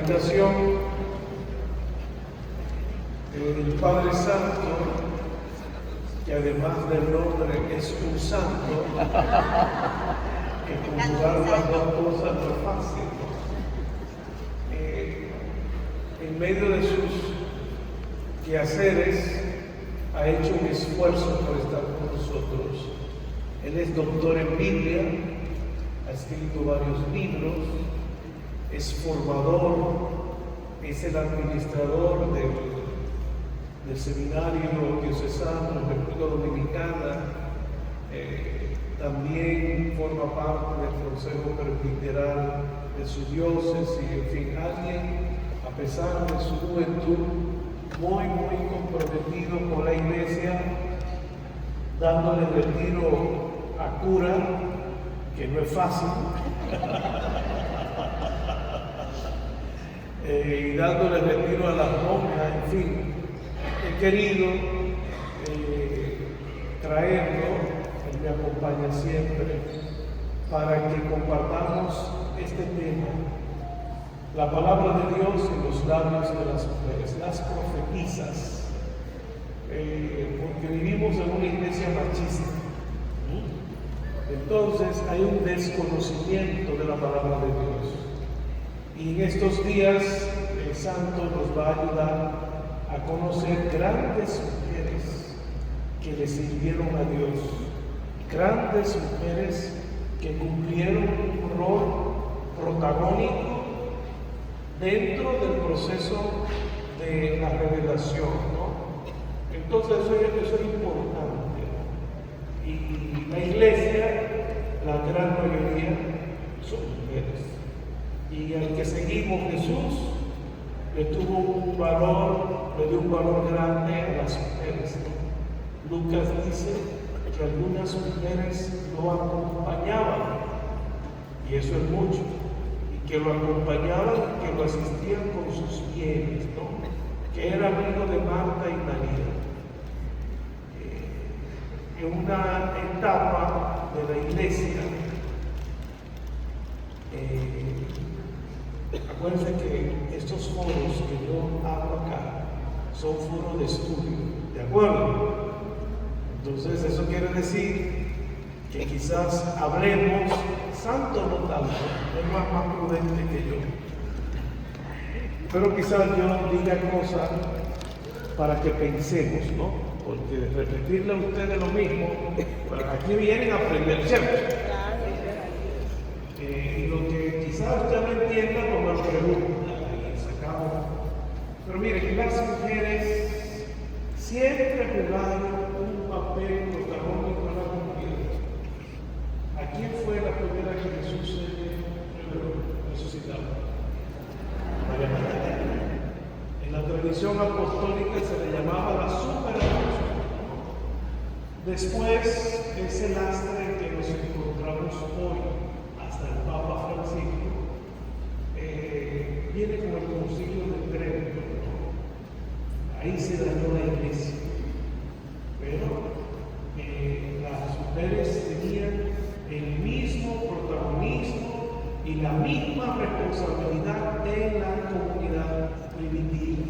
meditación, el Padre Santo, que además del nombre es un santo, que conjugar las dos cosas no es fácil, ¿no? En medio de sus quehaceres ha hecho un esfuerzo por estar con nosotros. Él es doctor en Biblia, ha escrito varios libros, es formador, es el administrador del seminario diocesano de República Dominicana, también forma parte del Consejo Presbiteral de su diócesis, en fin, alguien, a pesar de su juventud, muy comprometido con la iglesia, dándole retiro a cura, que no es fácil, y dándole retiro a las monjas, en fin. He querido traerlo, él me acompaña siempre, para que compartamos este tema. La palabra de Dios en los labios de las mujeres, las profetizas, porque vivimos en una iglesia machista. Entonces hay un desconocimiento de la palabra de Dios. Y en estos días el Santo nos va a ayudar a conocer grandes mujeres que le sirvieron a Dios, grandes mujeres que cumplieron un rol protagónico dentro del proceso de la revelación, ¿no? Entonces eso es importante, ¿no? Y la iglesia, la gran mayoría, son mujeres. Y al que seguimos, Jesús, le dio un valor grande a las mujeres, ¿no? Lucas dice que algunas mujeres lo acompañaban, y eso es mucho, y que lo acompañaban, que lo asistían con sus bienes, ¿no? Que era amigo de Marta y María. En una etapa de la iglesia, acuérdense que estos foros que yo hablo acá son foros de estudio, ¿de acuerdo? Entonces eso quiere decir que quizás hablemos, santo no tanto, es más prudente que yo, pero quizás yo diga cosas para que pensemos, ¿no? Porque repetirle a ustedes lo mismo, pues aquí vienen a aprender, ¿cierto? Y lo que quizás usted no entienda, pues me lo pregunta y sacamos. Pero miren, las mujeres siempre jugaron un papel protagónico en la comunidad. ¿A quién fue la primera que Jesús resucitaba? María Magdalena. En la tradición apostólica se le llamaba la superapóstol. Después, ese lastre que nos encontramos hoy, hasta el Papa Francisco, viene con el Concilio de Trento, ¿no? Ahí se dañó la iglesia. Pero las mujeres tenían el mismo protagonismo y la misma responsabilidad en la comunidad primitiva.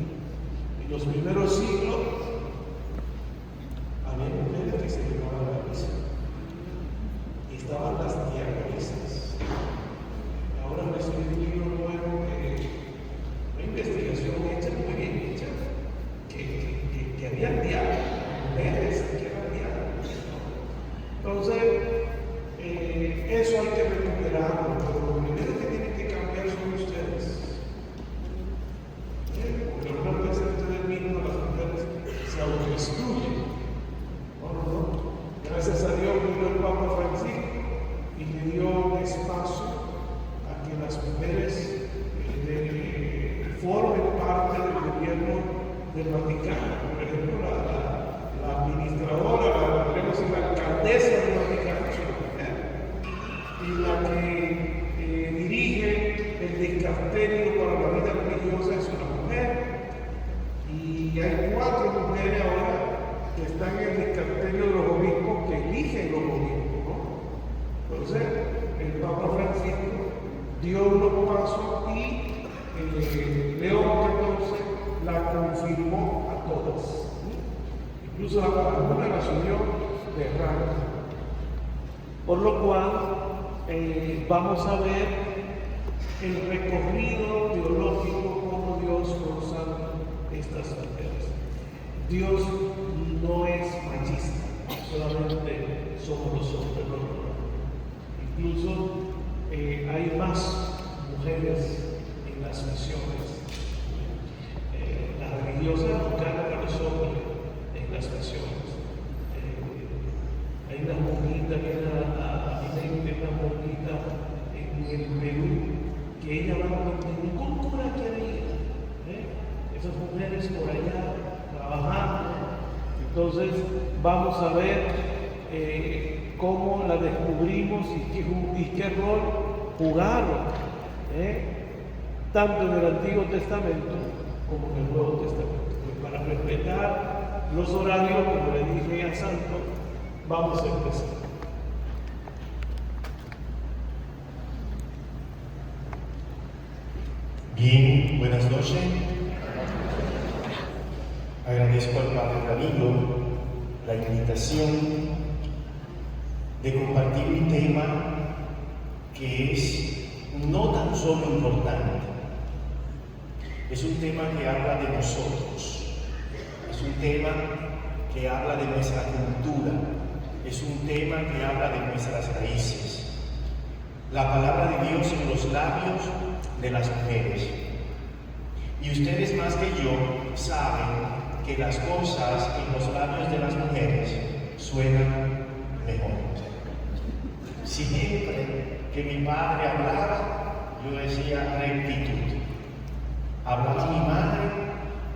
En los primeros siglos había mujeres que se llevaban a la misa y estaban las diaconisas. Ahora me escribí un libro nuevo, una investigación hecha, muy bien hecha, que había diáconos, mujeres que eran diáconos. Entonces, eso hay que recuperarlo, pero lo primero que tienen que cambiar son ustedes. Porque algunas veces ustedes mismos, las mujeres, se autodestruyen. No. Gracias a Dios vino el Papa Francisco y le dio espacio a que las mujeres formen parte del gobierno del Vaticano. Por ejemplo, la administradora, la alcaldesa del Vaticano es una mujer, y la que dirige el dicasterio para la vida religiosa es una mujer, y hay 4 mujeres ahora que están en el dicasterio de los obispos, que eligen los obispos, ¿no? Entonces, el Papa Francisco dio unos pasos y León XIV la confirmó a todas. Incluso alguna la subió de rango. Por lo cual vamos a ver el recorrido teológico como Dios usa estas mujeres. Dios no es machista, solamente somos los hombres. Incluso hay más mujeres en las misiones. La religiosa no carga a los hombres en las misiones. Hay una monjita en el Perú que ella va con ningún cura que había. Esas mujeres por allá trabajando. Entonces vamos a ver cómo la descubrimos y qué rol jugaron, tanto en el Antiguo Testamento como en el Nuevo Testamento. Pues para respetar los horarios, como le dije a Santo, vamos a empezar. Bien, buenas noches. Agradezco al Padre Ramiro la invitación de compartir un tema que es no tan solo importante, es un tema que habla de nosotros, es un tema que habla de nuestra cultura, es un tema que habla de nuestras raíces. La palabra de Dios en los labios de las mujeres. Y ustedes más que yo saben que las cosas en los labios de las mujeres suenan mejor. Siempre que mi padre hablaba, yo decía rectitud. Hablaba mi madre,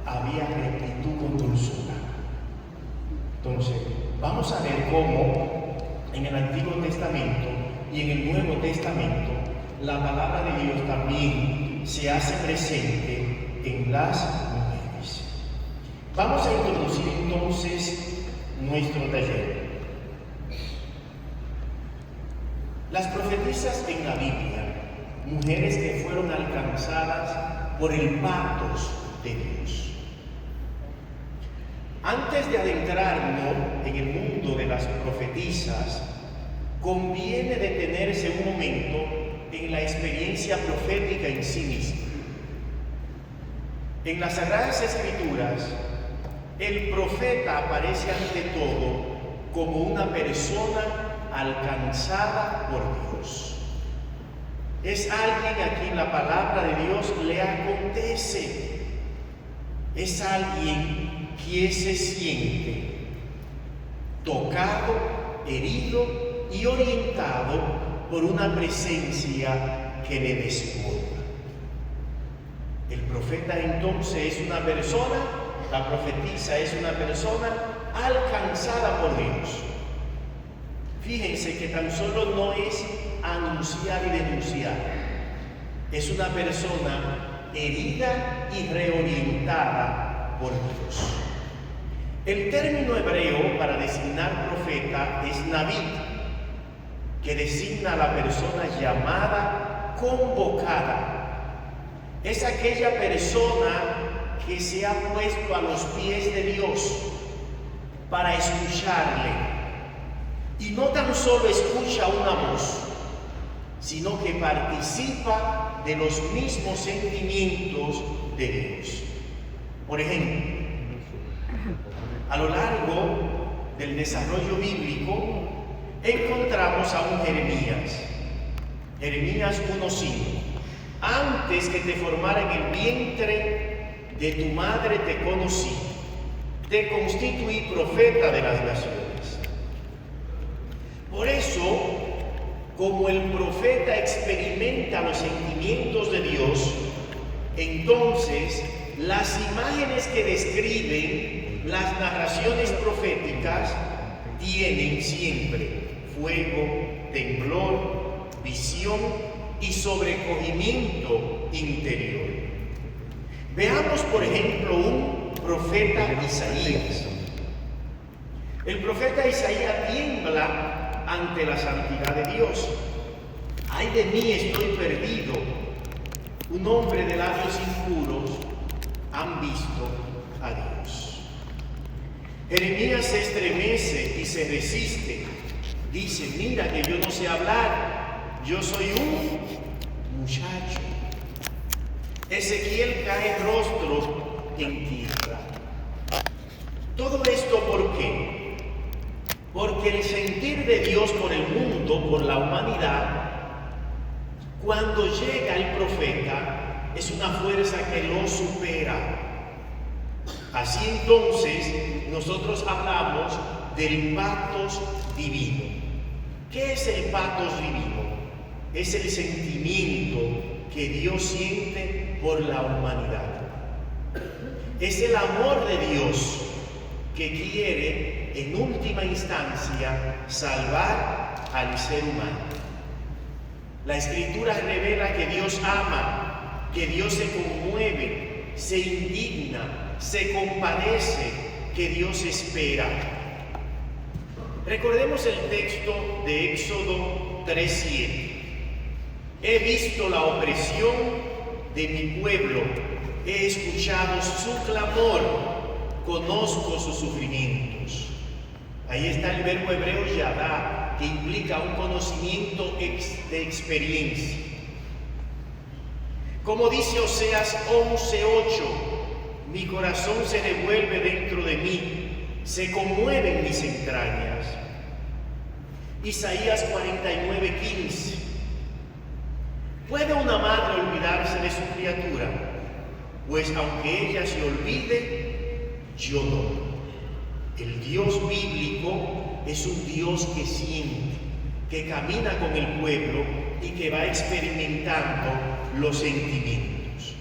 había rectitud con dulzura. Entonces, vamos a ver cómo en el Antiguo Testamento y en el Nuevo Testamento la palabra de Dios también se hace presente en las mujeres. Vamos a introducir entonces nuestro taller. Las profetisas en la Biblia, mujeres que fueron alcanzadas por el patos de Dios. Antes de adentrarnos en el mundo de las profetisas, conviene detenerse un momento en la experiencia profética en sí misma. En las Sagradas Escrituras, el profeta aparece ante todo como una persona alcanzada por Dios. Es alguien a quien la palabra de Dios le acontece. Es alguien que se siente tocado, herido y orientado por una presencia que le desborda. El profeta entonces es una persona, la profetisa es una persona alcanzada por Dios. Fíjense que tan solo no es anunciar y denunciar, es una persona herida y reorientada por Dios. El término hebreo para designar profeta es Naví, que designa a la persona llamada, convocada. Es aquella persona que se ha puesto a los pies de Dios para escucharle. Y no tan solo escucha una voz, sino que participa de los mismos sentimientos de Dios. Por ejemplo, a lo largo del desarrollo bíblico, encontramos a un Jeremías. Jeremías 1:5. Antes que te formara en el vientre de tu madre te conocí, te constituí profeta de las naciones. Por eso, como el profeta experimenta los sentimientos de Dios, entonces las imágenes que describen las narraciones proféticas tienen siempre fuego, temblor, visión y sobrecogimiento interior. Veamos, por ejemplo, un profeta Isaías. El profeta Isaías tiembla ante la santidad de Dios. Ay de mí, estoy perdido, un hombre de labios impuros, han visto a Dios. Jeremías se estremece y se resiste. Dice, mira que yo no sé hablar, yo soy un muchacho. Ezequiel cae rostro en tierra. Todo esto, ¿por qué? Porque el sentir de Dios por el mundo, por la humanidad, cuando llega el profeta, es una fuerza que lo supera. Así entonces, nosotros hablamos del pathos divino. ¿Qué es el pathos divino? Es el sentimiento que Dios siente por la humanidad. Es el amor de Dios que quiere, en última instancia, salvar al ser humano. La Escritura revela que Dios ama, que Dios se conmueve, se indigna, se compadece, que Dios espera. Recordemos el texto de Éxodo 3:7. He visto la opresión de mi pueblo, he escuchado su clamor, conozco sus sufrimientos. Ahí está el verbo hebreo yadá, que implica un conocimiento de experiencia. Como dice Oseas 11:8, mi corazón se revuelve dentro de mí, se conmueven mis entrañas. Isaías 49:15. ¿Puede una madre olvidarse de su criatura? Pues aunque ella se olvide, yo no. El Dios bíblico es un Dios que siente, que camina con el pueblo y que va experimentando los sentimientos.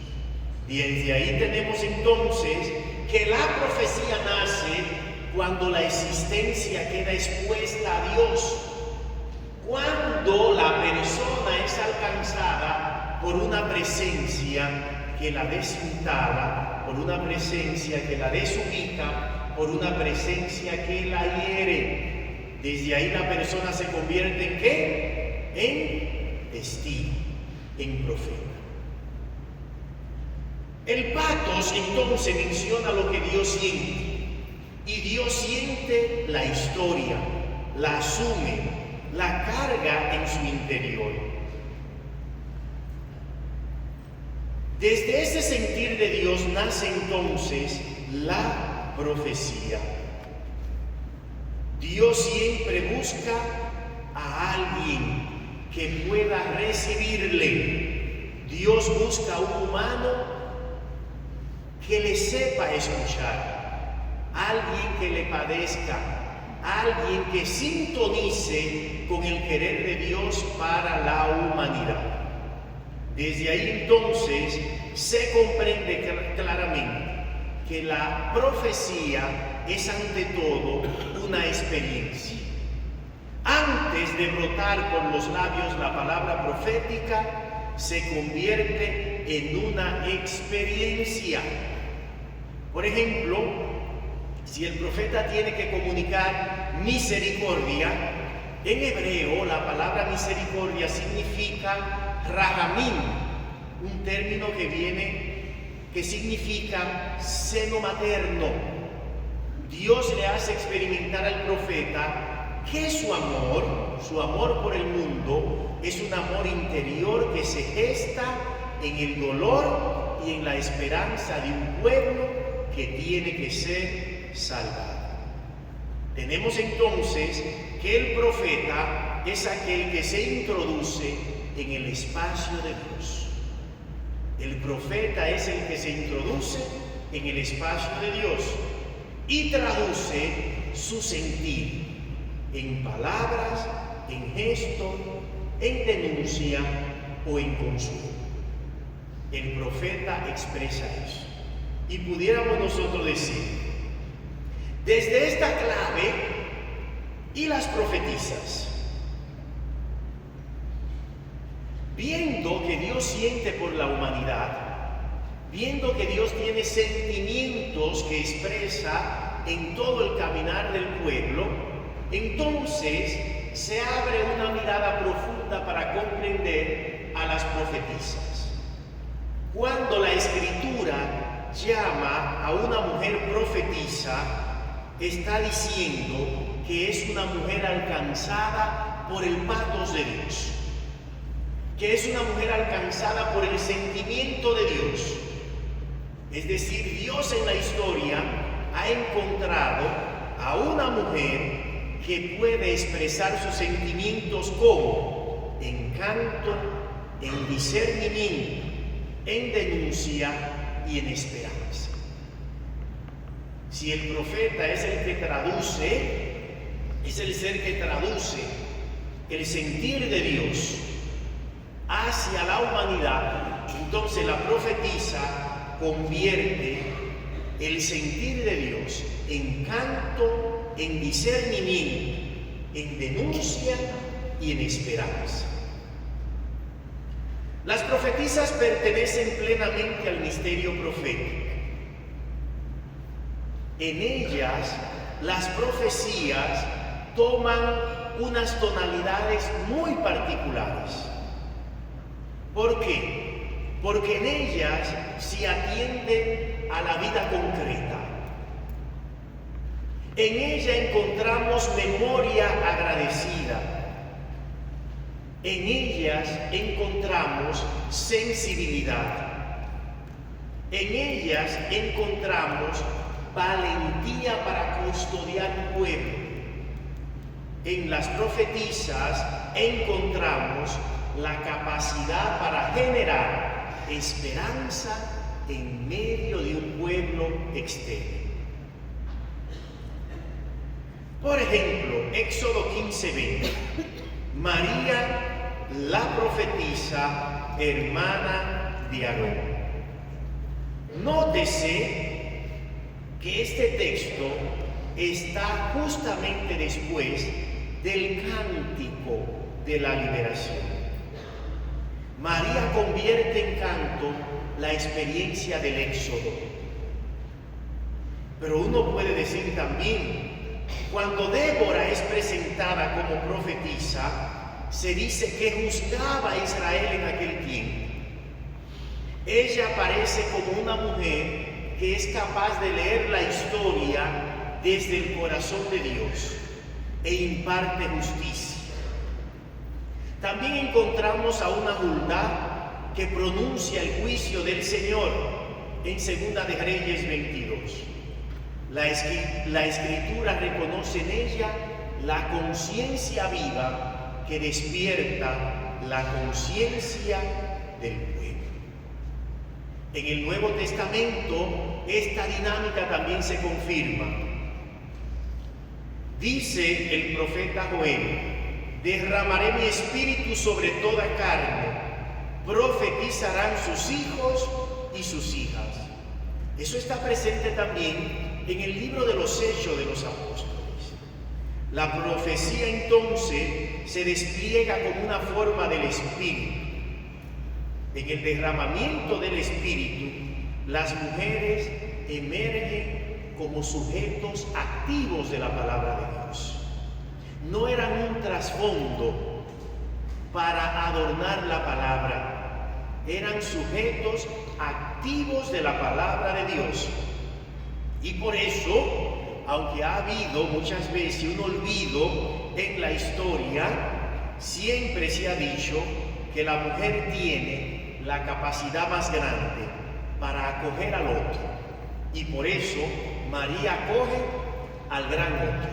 Y desde ahí tenemos entonces que la profecía nace cuando la existencia queda expuesta a Dios, cuando la persona es alcanzada por una presencia que la desinstala, por una presencia que la desubica, por una presencia que la hiere. Desde ahí la persona se convierte ¿en qué? En testigo, en profeta. El pathos entonces menciona lo que Dios siente. Y Dios siente la historia, la asume, la carga en su interior. Desde ese sentir de Dios nace entonces la profecía. Dios siempre busca a alguien que pueda recibirle. Dios busca a un humano que le sepa escuchar, alguien que le padezca, alguien que sintonice con el querer de Dios para la humanidad. Desde ahí entonces se comprende claramente que la profecía es ante todo una experiencia. Antes de brotar por los labios la palabra profética, se convierte en una experiencia. Por ejemplo, si el profeta tiene que comunicar misericordia, en hebreo la palabra misericordia significa rahamim, un término que significa seno materno. Dios le hace experimentar al profeta que su amor por el mundo, es un amor interior que se gesta en el dolor y en la esperanza de un pueblo que tiene que ser salvado. Tenemos entonces que el profeta es aquel que se introduce en el espacio de Dios. El profeta es el que se introduce en el espacio de Dios y traduce su sentir en palabras, en gesto, en denuncia o en consuelo. El profeta expresa eso. Y pudiéramos nosotros decir, desde esta clave y las profetisas, viendo que Dios siente por la humanidad, viendo que Dios tiene sentimientos que expresa en todo el caminar del pueblo, entonces se abre una mirada profunda para comprender a las profetisas. Cuando la Escritura llama a una mujer profetisa, está diciendo que es una mujer alcanzada por el pathos de Dios, que es una mujer alcanzada por el sentimiento de Dios. Es decir, Dios en la historia ha encontrado a una mujer que puede expresar sus sentimientos como en canto, en discernimiento, en denuncia y en esperanza. Si el profeta es el que traduce, es el ser que traduce el sentir de Dios hacia la humanidad, entonces la profetisa convierte el sentir de Dios en canto, en discernimiento, en denuncia y en esperanza. Las profetisas pertenecen plenamente al misterio profético. En ellas, las profecías toman unas tonalidades muy particulares. ¿Por qué? Porque en ellas se atiende a la vida concreta. En ella encontramos memoria agradecida. En ellas encontramos sensibilidad. En ellas encontramos valentía para custodiar un pueblo. En las profetisas encontramos la capacidad para generar esperanza en medio de un pueblo externo. Por ejemplo, Éxodo 15:20. María, la profetisa, hermana de Aarón. Nótese que este texto está justamente después del cántico de la liberación. María convierte en canto la experiencia del éxodo. Pero uno puede decir también, cuando Débora es presentada como profetisa, se dice que juzgaba a Israel en aquel tiempo. Ella aparece como una mujer que es capaz de leer la historia desde el corazón de Dios e imparte justicia. También encontramos a una Hulda que pronuncia el juicio del Señor en 2 de Reyes 22. La Escritura reconoce en ella la conciencia viva que despierta la conciencia del pueblo. En el Nuevo Testamento esta dinámica también se confirma. Dice el profeta Joel: derramaré mi espíritu sobre toda carne, profetizarán sus hijos y sus hijas. Eso está presente también en el libro de los Hechos de los Apóstoles. La profecía entonces se despliega como una forma del Espíritu. En el derramamiento del Espíritu, las mujeres emergen como sujetos activos de la palabra de Dios. No eran un trasfondo para adornar la palabra, eran sujetos activos de la palabra de Dios. Y por eso, aunque ha habido muchas veces un olvido en la historia, siempre se ha dicho que la mujer tiene la capacidad más grande para acoger al otro. Y por eso María acoge al gran otro,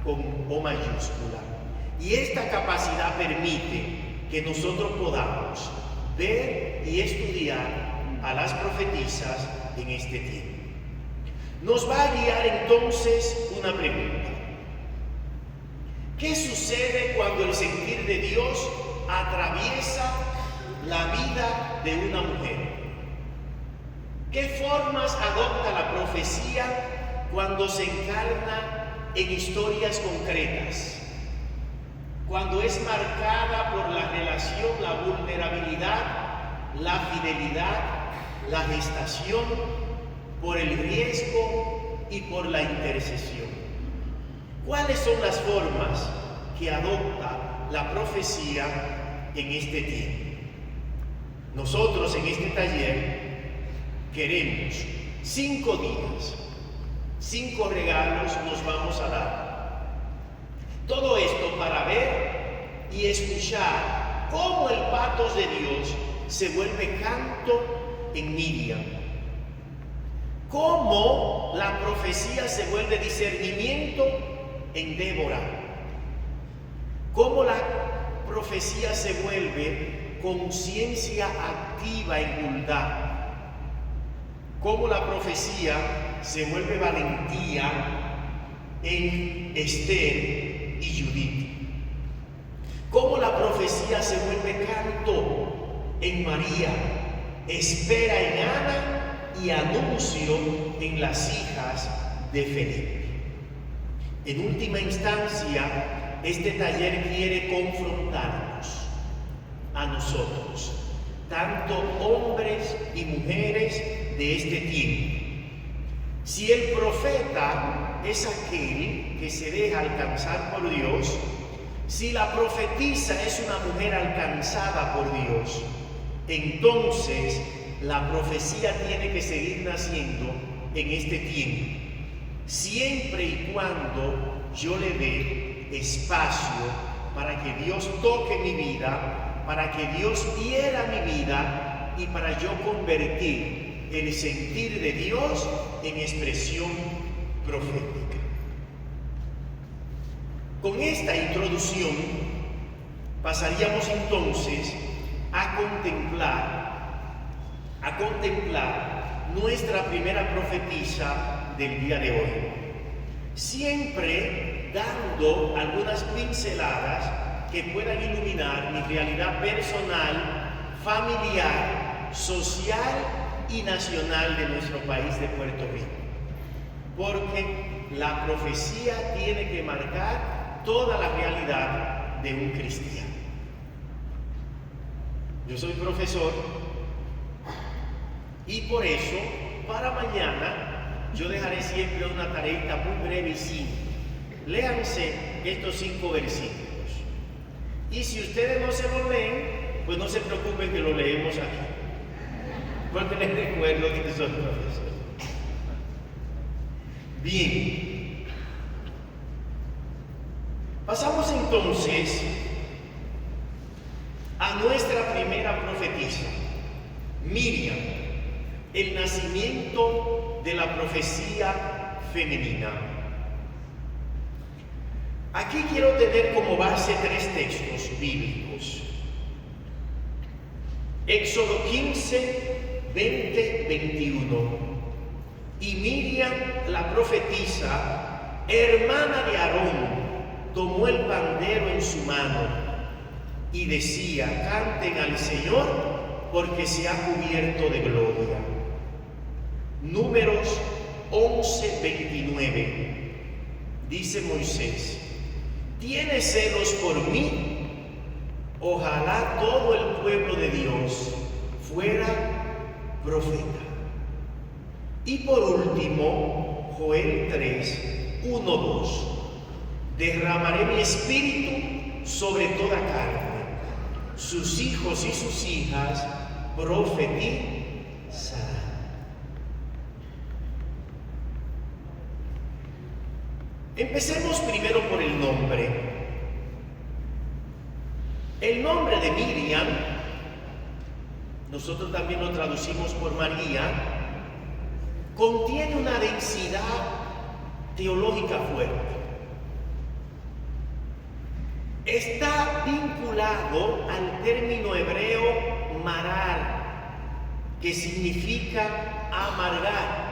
con O mayúscula. Y esta capacidad permite que nosotros podamos ver y estudiar a las profetisas en este tiempo. Nos va a guiar entonces una pregunta. ¿Qué sucede cuando el sentir de Dios atraviesa la vida de una mujer? ¿Qué formas adopta la profecía cuando se encarna en historias concretas? Cuando es marcada por la relación, la vulnerabilidad, la fidelidad, la gestación, por el riesgo y por la intercesión. ¿Cuáles son las formas que adopta la profecía en este tiempo? Nosotros en este taller queremos 5 días, 5 regalos nos vamos a dar. Todo esto para ver y escuchar cómo el patos de Dios se vuelve canto en Miriam, cómo la profecía se vuelve discernimiento en Débora, cómo la profecía se vuelve conciencia activa en Huldah, cómo la profecía se vuelve valentía en Esther y Judith, cómo la profecía se vuelve canto en María, espera en Ana y anuncio en las hijas de Felipe. En última instancia, este taller quiere confrontarnos a nosotros, tanto hombres y mujeres de este tiempo. Si el profeta es aquel que se deja alcanzar por Dios, si la profetisa es una mujer alcanzada por Dios, entonces la profecía tiene que seguir naciendo en este tiempo, siempre y cuando yo le dé espacio para que Dios toque mi vida, para que Dios hiera mi vida y para yo convertir el sentir de Dios en expresión profética. Con esta introducción pasaríamos entonces a contemplar nuestra primera profetisa del día de hoy, siempre dando algunas pinceladas que puedan iluminar mi realidad personal, familiar, social y nacional de nuestro país de Puerto Rico, porque la profecía tiene que marcar toda la realidad de un cristiano. Yo soy profesor y por eso para mañana yo dejaré siempre una tareita muy breve y simple. Léanse estos 5 versículos y si ustedes no se lo leen, pues no se preocupen que lo leemos aquí, porque les recuerdo que soy profesor. Bien, pasamos entonces a nuestra primera profetisa, Miriam, el nacimiento de la profecía femenina. Aquí quiero tener como base 3 textos bíblicos. Éxodo 15, 20, 21. Y Miriam, la profetisa, hermana de Aarón, tomó el pandero en su mano y decía: canten al Señor, porque se ha cubierto de gloria. Números 11, 29. Dice Moisés: ¿tienes celos por mí? Ojalá todo el pueblo de Dios fuera profeta. Y por último, Joel 3, 1, 2. Derramaré mi espíritu sobre toda carne. Sus hijos y sus hijas profetizarán. Empecemos primero por el nombre. El nombre de Miriam, nosotros también lo traducimos por María, contiene una densidad teológica fuerte. Está vinculado al término hebreo marar, que significa amargar.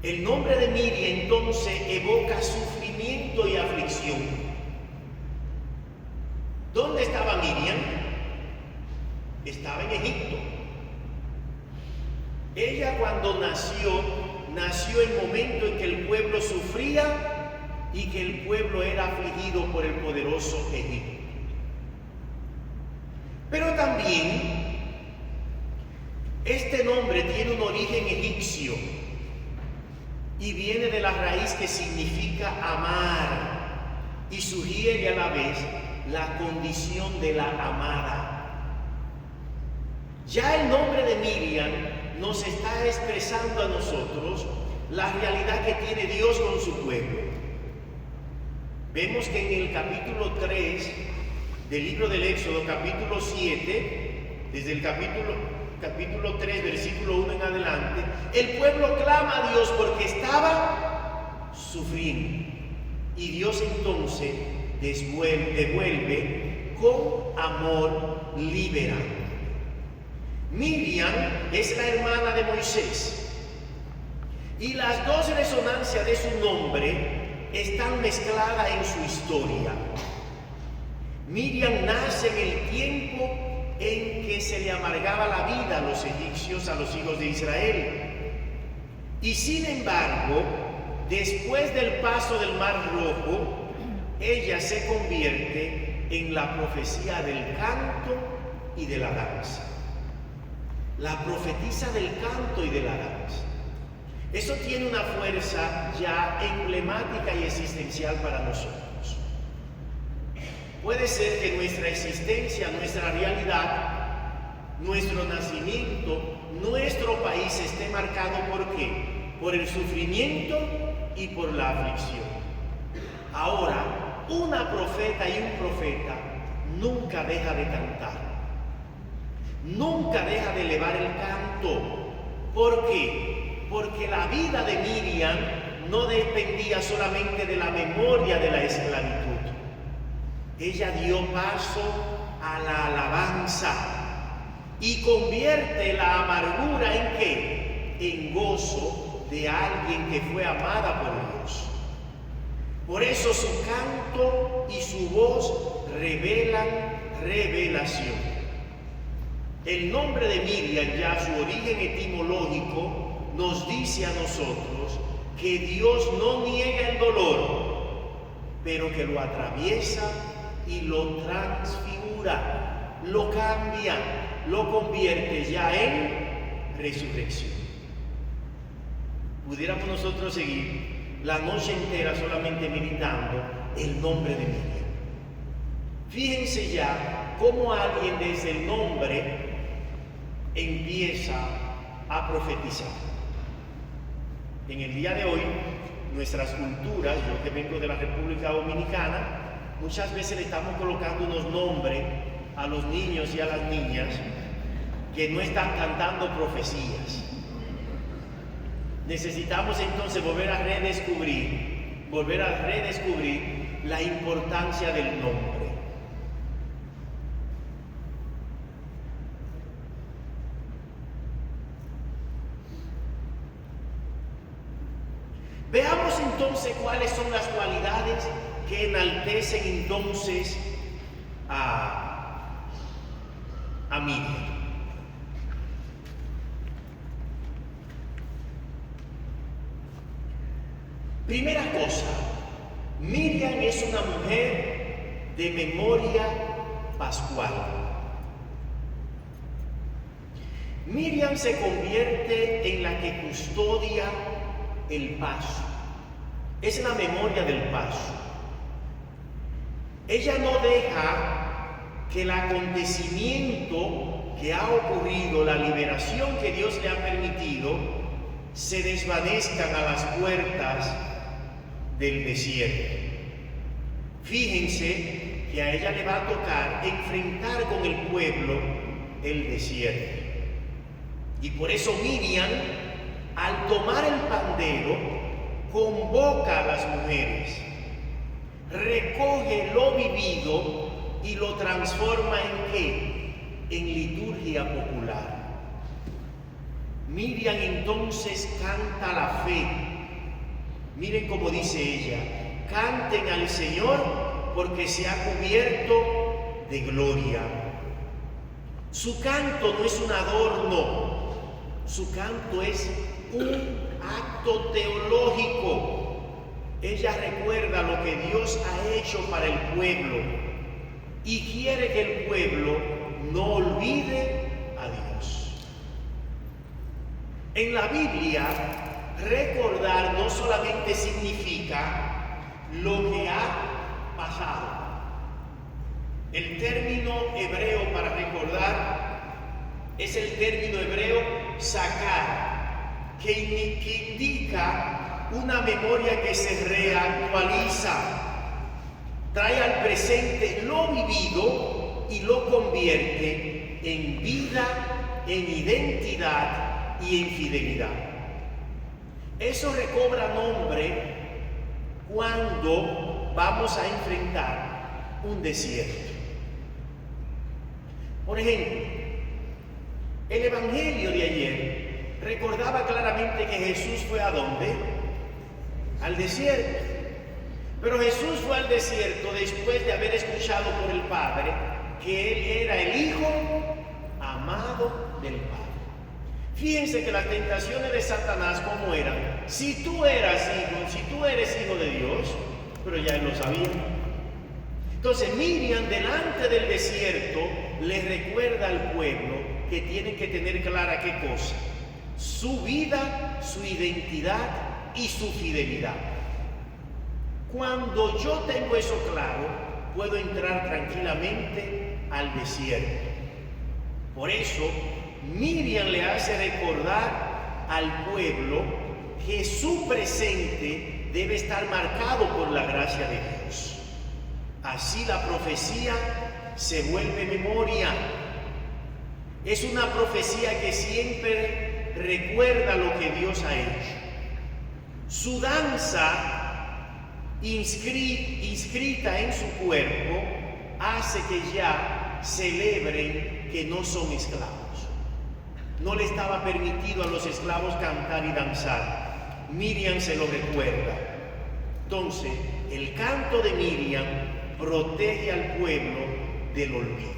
El nombre de Miriam entonces evoca sufrimiento y aflicción. ¿Dónde estaba Miriam? Estaba en Egipto. Ella cuando nació en el momento en que el pueblo sufría y que el pueblo era afligido por el poderoso Egipto. Pero también este nombre tiene un origen egipcio y viene de la raíz que significa amar y sugiere a la vez la condición de la amada. Ya el nombre de Miriam nos está expresando a nosotros la realidad que tiene Dios con su pueblo. Vemos que en el capítulo 3 del libro del Éxodo, capítulo 7, desde el capítulo 3, versículo 1 en adelante, el pueblo clama a Dios porque estaba sufriendo. Y Dios entonces devuelve con amor liberando. Miriam es la hermana de Moisés. Y las dos resonancias de su nombre están mezcladas en su historia. Miriam nace en el tiempo en que se le amargaba la vida a los egipcios, a los hijos de Israel. Y sin embargo, después del paso del Mar Rojo, ella se convierte en la profecía del canto y de la danza. La profetisa del canto y de la danza. Eso tiene una fuerza ya emblemática y existencial para nosotros. Puede ser que nuestra existencia, nuestra realidad, nuestro nacimiento, nuestro país esté marcado ¿por qué? Por el sufrimiento y por la aflicción. Ahora, una profeta y un profeta nunca deja de cantar. Nunca deja de elevar el canto. ¿Por qué? Porque la vida de Miriam no dependía solamente de la memoria de la esclavitud. Ella dio paso a la alabanza y convierte la amargura ¿en qué? En gozo de alguien que fue amada por Dios. Por eso su canto y su voz revelan revelación. El nombre de Miriam, ya su origen etimológico, nos dice a nosotros que Dios no niega el dolor, pero que lo atraviesa y lo transfigura, lo cambia, lo convierte ya en resurrección. Pudiéramos nosotros seguir la noche entera solamente meditando el nombre de Miriam. Fíjense ya cómo alguien desde el nombre empieza a profetizar. En el día de hoy, nuestras culturas, yo que vengo de la República Dominicana, muchas veces le estamos colocando unos nombres a los niños y a las niñas que no están cantando profecías. Necesitamos entonces volver a redescubrir la importancia del nombre. Veamos entonces cuáles son las cualidades que enaltecen entonces a Miriam. Primera cosa, Miriam es una mujer de memoria pascual. Miriam se convierte en la que custodia el paso. Es la memoria del paso. Ella no deja que el acontecimiento que ha ocurrido, la liberación que Dios le ha permitido, se desvanezcan a las puertas del desierto. Fíjense que a ella le va a tocar enfrentar con el pueblo el desierto. Y por eso Miriam, al tomar el pandero, convoca a las mujeres, recoge lo vivido y lo transforma ¿en qué? En liturgia popular. Miriam entonces canta la fe. Miren cómo dice ella: canten al Señor porque se ha cubierto de gloria. Su canto no es un adorno, su canto es un acto teológico. Ella recuerda lo que Dios ha hecho para el pueblo y quiere que el pueblo no olvide a Dios. En la Biblia, recordar no solamente significa lo que ha pasado. El término hebreo para recordar es el término hebreo sacar, que indica una memoria que se reactualiza, trae al presente lo vivido y lo convierte en vida, en identidad y en fidelidad. Eso recobra nombre cuando vamos a enfrentar un desierto. Por ejemplo, el Evangelio de ayer recordaba claramente que Jesús fue ¿a dónde? Al desierto. Pero Jesús fue al desierto después de haber escuchado por el Padre que Él era el Hijo amado del Padre. Fíjense que las tentaciones de Satanás, ¿cómo eran? Si tú eres hijo de Dios, pero ya Él lo sabía. Entonces Miriam, delante del desierto, le recuerda al pueblo que tienen que tener clara ¿qué cosa? Su vida, su identidad y su fidelidad. Cuando yo tengo eso claro, puedo entrar tranquilamente al desierto. Por eso, Miriam le hace recordar al pueblo que su presente debe estar marcado por la gracia de Dios. Así la profecía se vuelve memoria. Es una profecía que siempre recuerda lo que Dios ha hecho. Su danza inscrita en su cuerpo hace que ya celebren que no son esclavos. No le estaba permitido a los esclavos cantar y danzar. Miriam se lo recuerda. Entonces, el canto de Miriam protege al pueblo del olvido.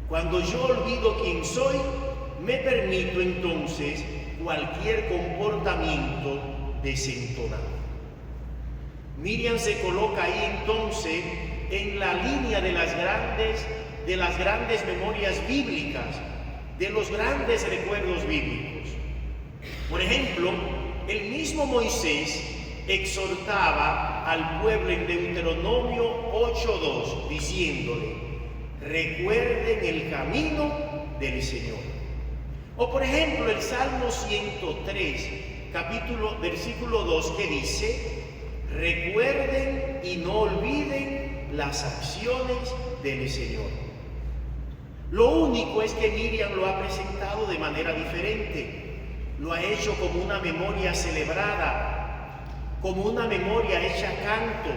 Cuando yo olvido quién soy, me permito entonces cualquier comportamiento desentonado. Miriam se coloca ahí entonces en la línea de las grandes memorias bíblicas, de los grandes recuerdos bíblicos. Por ejemplo, el mismo Moisés exhortaba al pueblo en Deuteronomio 8:2, diciéndole: recuerden el camino del Señor. O por ejemplo, el Salmo 103, versículo 2, que dice: recuerden y no olviden las acciones del Señor. Lo único es que Miriam lo ha presentado de manera diferente. Lo ha hecho como una memoria celebrada, como una memoria hecha canto,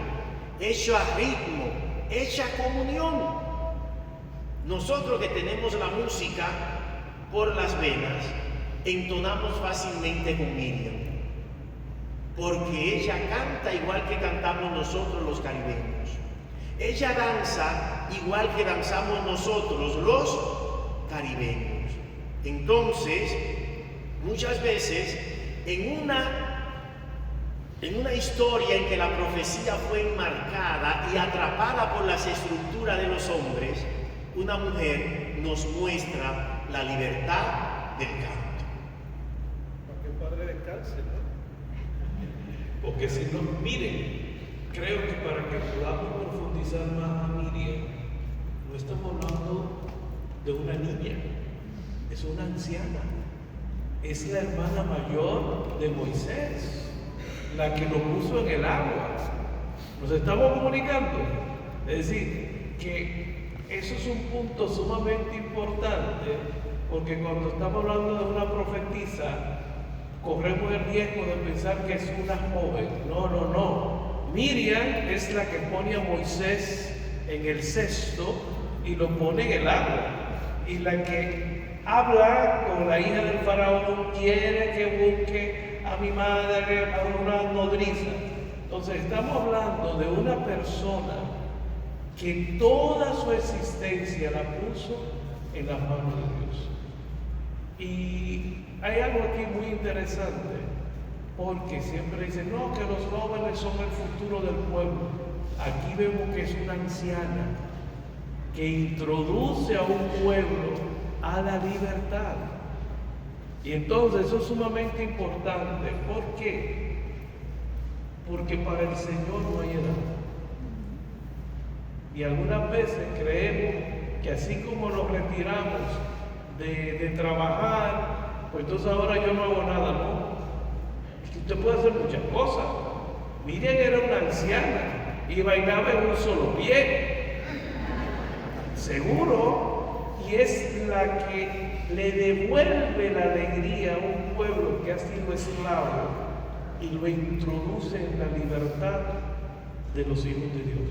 hecha ritmo, hecha comunión. Nosotros que tenemos la música por las venas, entonamos fácilmente con Miriam, porque ella canta igual que cantamos nosotros los caribeños. Ella danza igual que danzamos nosotros los caribeños. Entonces, muchas veces, en una historia en que la profecía fue enmarcada y atrapada por las estructuras de los hombres, una mujer nos muestra la libertad del canto. Para que el Padre descanse, ¿no? Porque si no, miren, creo que para que podamos profundizar más a Miriam, no estamos hablando de una niña, es una anciana, es la hermana mayor de Moisés, la que lo puso en el agua. Nos estamos comunicando. Es decir, que eso es un punto sumamente importante, porque cuando estamos hablando de una profetisa, corremos el riesgo de pensar que es una joven. No. Miriam es la que pone a Moisés en el cesto y lo pone en el agua, y la que habla con la hija del faraón, quiere que busque a mi madre, a una nodriza. Entonces estamos hablando de una persona que toda su existencia la puso en las manos de Dios. Y hay algo aquí muy interesante, porque siempre dicen, no, que los jóvenes son el futuro del pueblo. Aquí vemos que es una anciana que introduce a un pueblo a la libertad. Y entonces eso es sumamente importante. ¿Por qué? Porque para el Señor no hay edad. Y algunas veces creemos que así como nos retiramos de trabajar, pues entonces ahora yo no hago nada, ¿no? Usted puede hacer muchas cosas. Miriam era una anciana y bailaba en un solo pie, seguro, y es la que le devuelve la alegría a un pueblo que ha sido esclavo y lo introduce en la libertad de los hijos de Dios.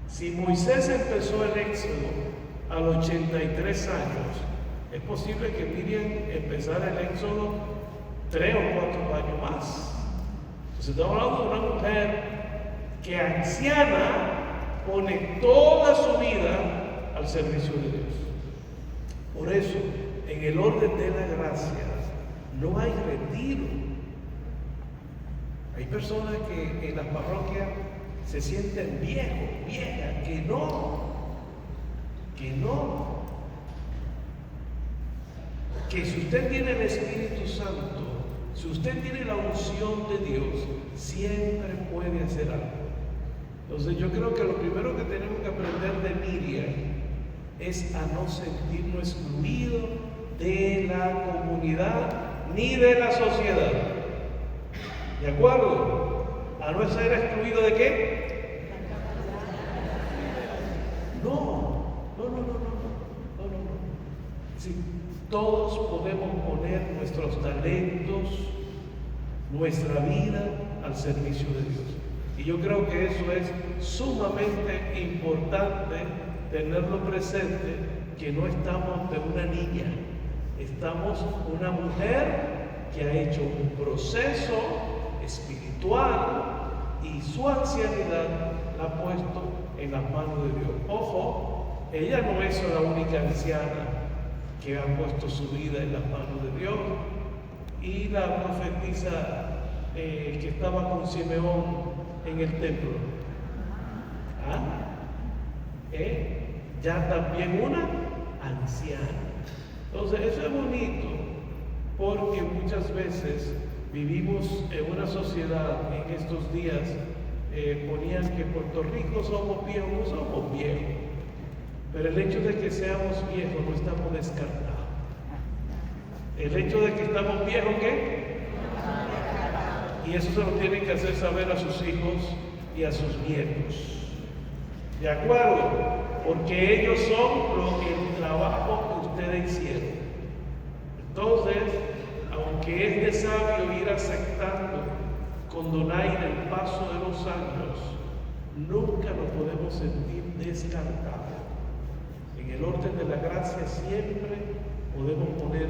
Si Moisés empezó el Éxodo a los 83 años, es posible que Miriam empezara el Éxodo 3 o 4 años más. Entonces estamos hablando de una mujer que anciana pone toda su vida al servicio de Dios. Por eso, en el orden de la gracia, no hay retiro. Hay personas que en las parroquias se sienten viejos, viejas, que no. Que si usted tiene el Espíritu Santo, si usted tiene la unción de Dios, siempre puede hacer algo. Entonces yo creo que lo primero que tenemos que aprender de Miriam es a no sentirnos excluidos de la comunidad ni de la sociedad. ¿De acuerdo? A no ser excluido de qué? No. Sí, todos podemos poner nuestros talentos, nuestra vida al servicio de Dios. Y yo creo que eso es sumamente importante tenerlo presente, que no estamos de una niña, estamos una mujer que ha hecho un proceso espiritual y su ancianidad la ha puesto en las manos de Dios. Ojo, ella no es la única anciana que ha puesto su vida en las manos de Dios. Y la profetisa que estaba con Simeón en el templo, ya también una anciana. Entonces eso es bonito, porque muchas veces vivimos en una sociedad, en estos días ponían que Puerto Rico somos viejos, no somos viejos, pero el hecho de que seamos viejos no estamos descartados. El hecho de que estamos viejos, ¿qué? Y eso se lo tienen que hacer saber a sus hijos y a sus nietos. ¿De acuerdo? Porque ellos son el trabajo que ustedes hicieron. Entonces, aunque es de sabio ir aceptando con donaire el paso de los años, nunca nos podemos sentir descartados. En el orden de la gracia siempre podemos poner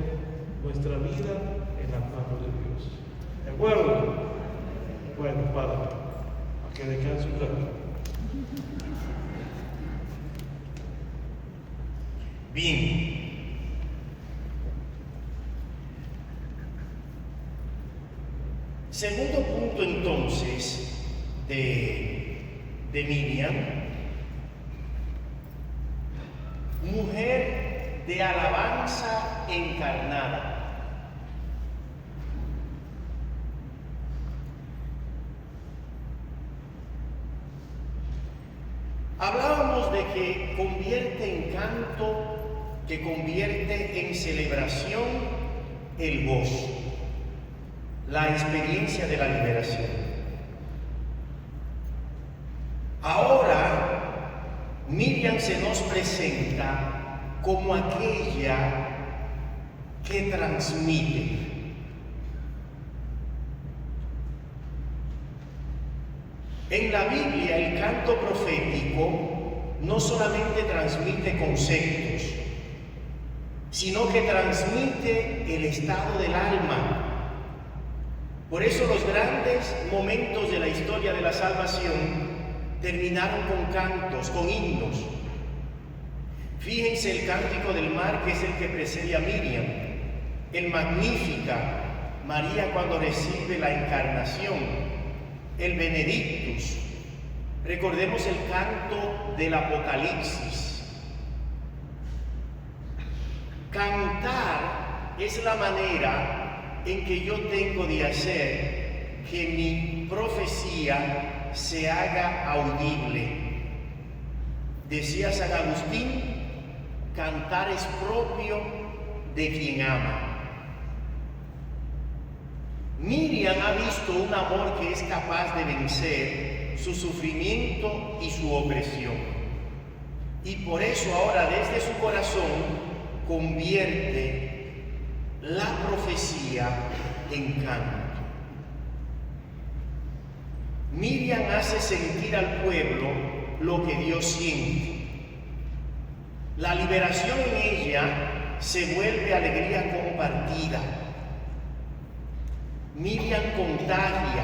nuestra vida en las manos de Dios. ¿De acuerdo? Bueno, Padre, a que descanse un rato. Bien. Segundo punto entonces de Miriam, mujer de alabanza encarnada. Hablábamos de que convierte en canto, que convierte en celebración el gozo, la experiencia de la liberación. Ahora, Miriam se nos presenta como aquella que transmite. En la Biblia, el canto profético no solamente transmite conceptos, sino que transmite el estado del alma. Por eso los grandes momentos de la historia de la salvación terminaron con cantos, con himnos. Fíjense el Cántico del Mar, que es el que precede a Miriam, el Magnífica, María cuando recibe la encarnación, el Benedictus. Recordemos el canto del Apocalipsis. Cantar es la manera en que yo tengo de hacer que mi profecía se haga audible. Decía San Agustín, cantar es propio de quien ama. Miriam ha visto un amor que es capaz de vencer su sufrimiento y su opresión. Y por eso ahora desde su corazón convierte la profecía en canto. Miriam hace sentir al pueblo lo que Dios siente. La liberación en ella se vuelve alegría compartida. Miriam contagia.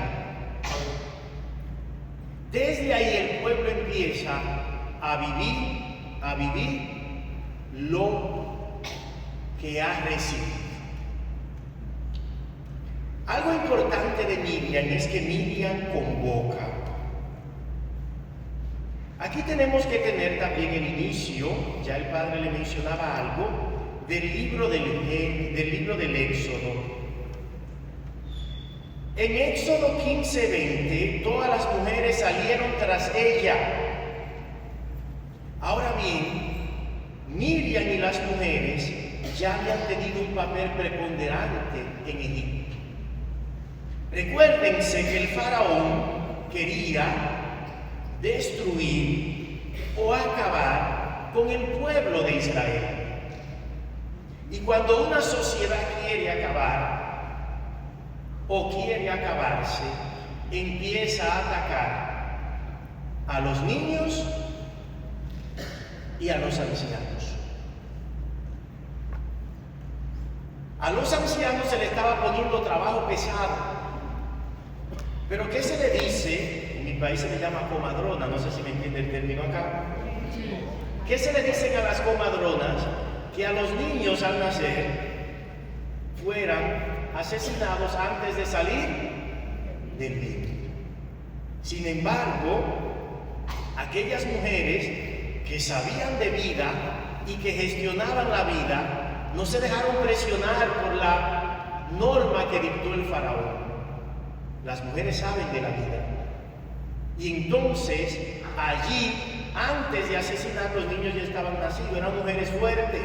Desde ahí el pueblo empieza a vivir lo que ha recibido. Algo importante de Miriam es que Miriam convoca. Aquí tenemos que tener también el inicio, ya el padre le mencionaba algo, del libro del Éxodo. En Éxodo 15:20, todas las mujeres salieron tras ella. Ahora bien, Miriam y las mujeres ya habían tenido un papel preponderante en Egipto. Recuérdense que el faraón quería destruir o acabar con el pueblo de Israel. Y cuando una sociedad quiere acabar o quiere acabarse, empieza a atacar a los niños y a los ancianos. A los ancianos se le estaba poniendo trabajo pesado. Pero ¿qué se le dice? En mi país se le llama comadrona, no sé si me entiende el término acá. ¿Qué se le dicen a las comadronas? Que a los niños al nacer fueran asesinados antes de salir del vientre. Sin embargo, aquellas mujeres que sabían de vida y que gestionaban la vida no se dejaron presionar por la norma que dictó el faraón. Las mujeres saben de la vida. Y entonces, allí, antes de asesinar, los niños ya estaban nacidos, eran mujeres fuertes.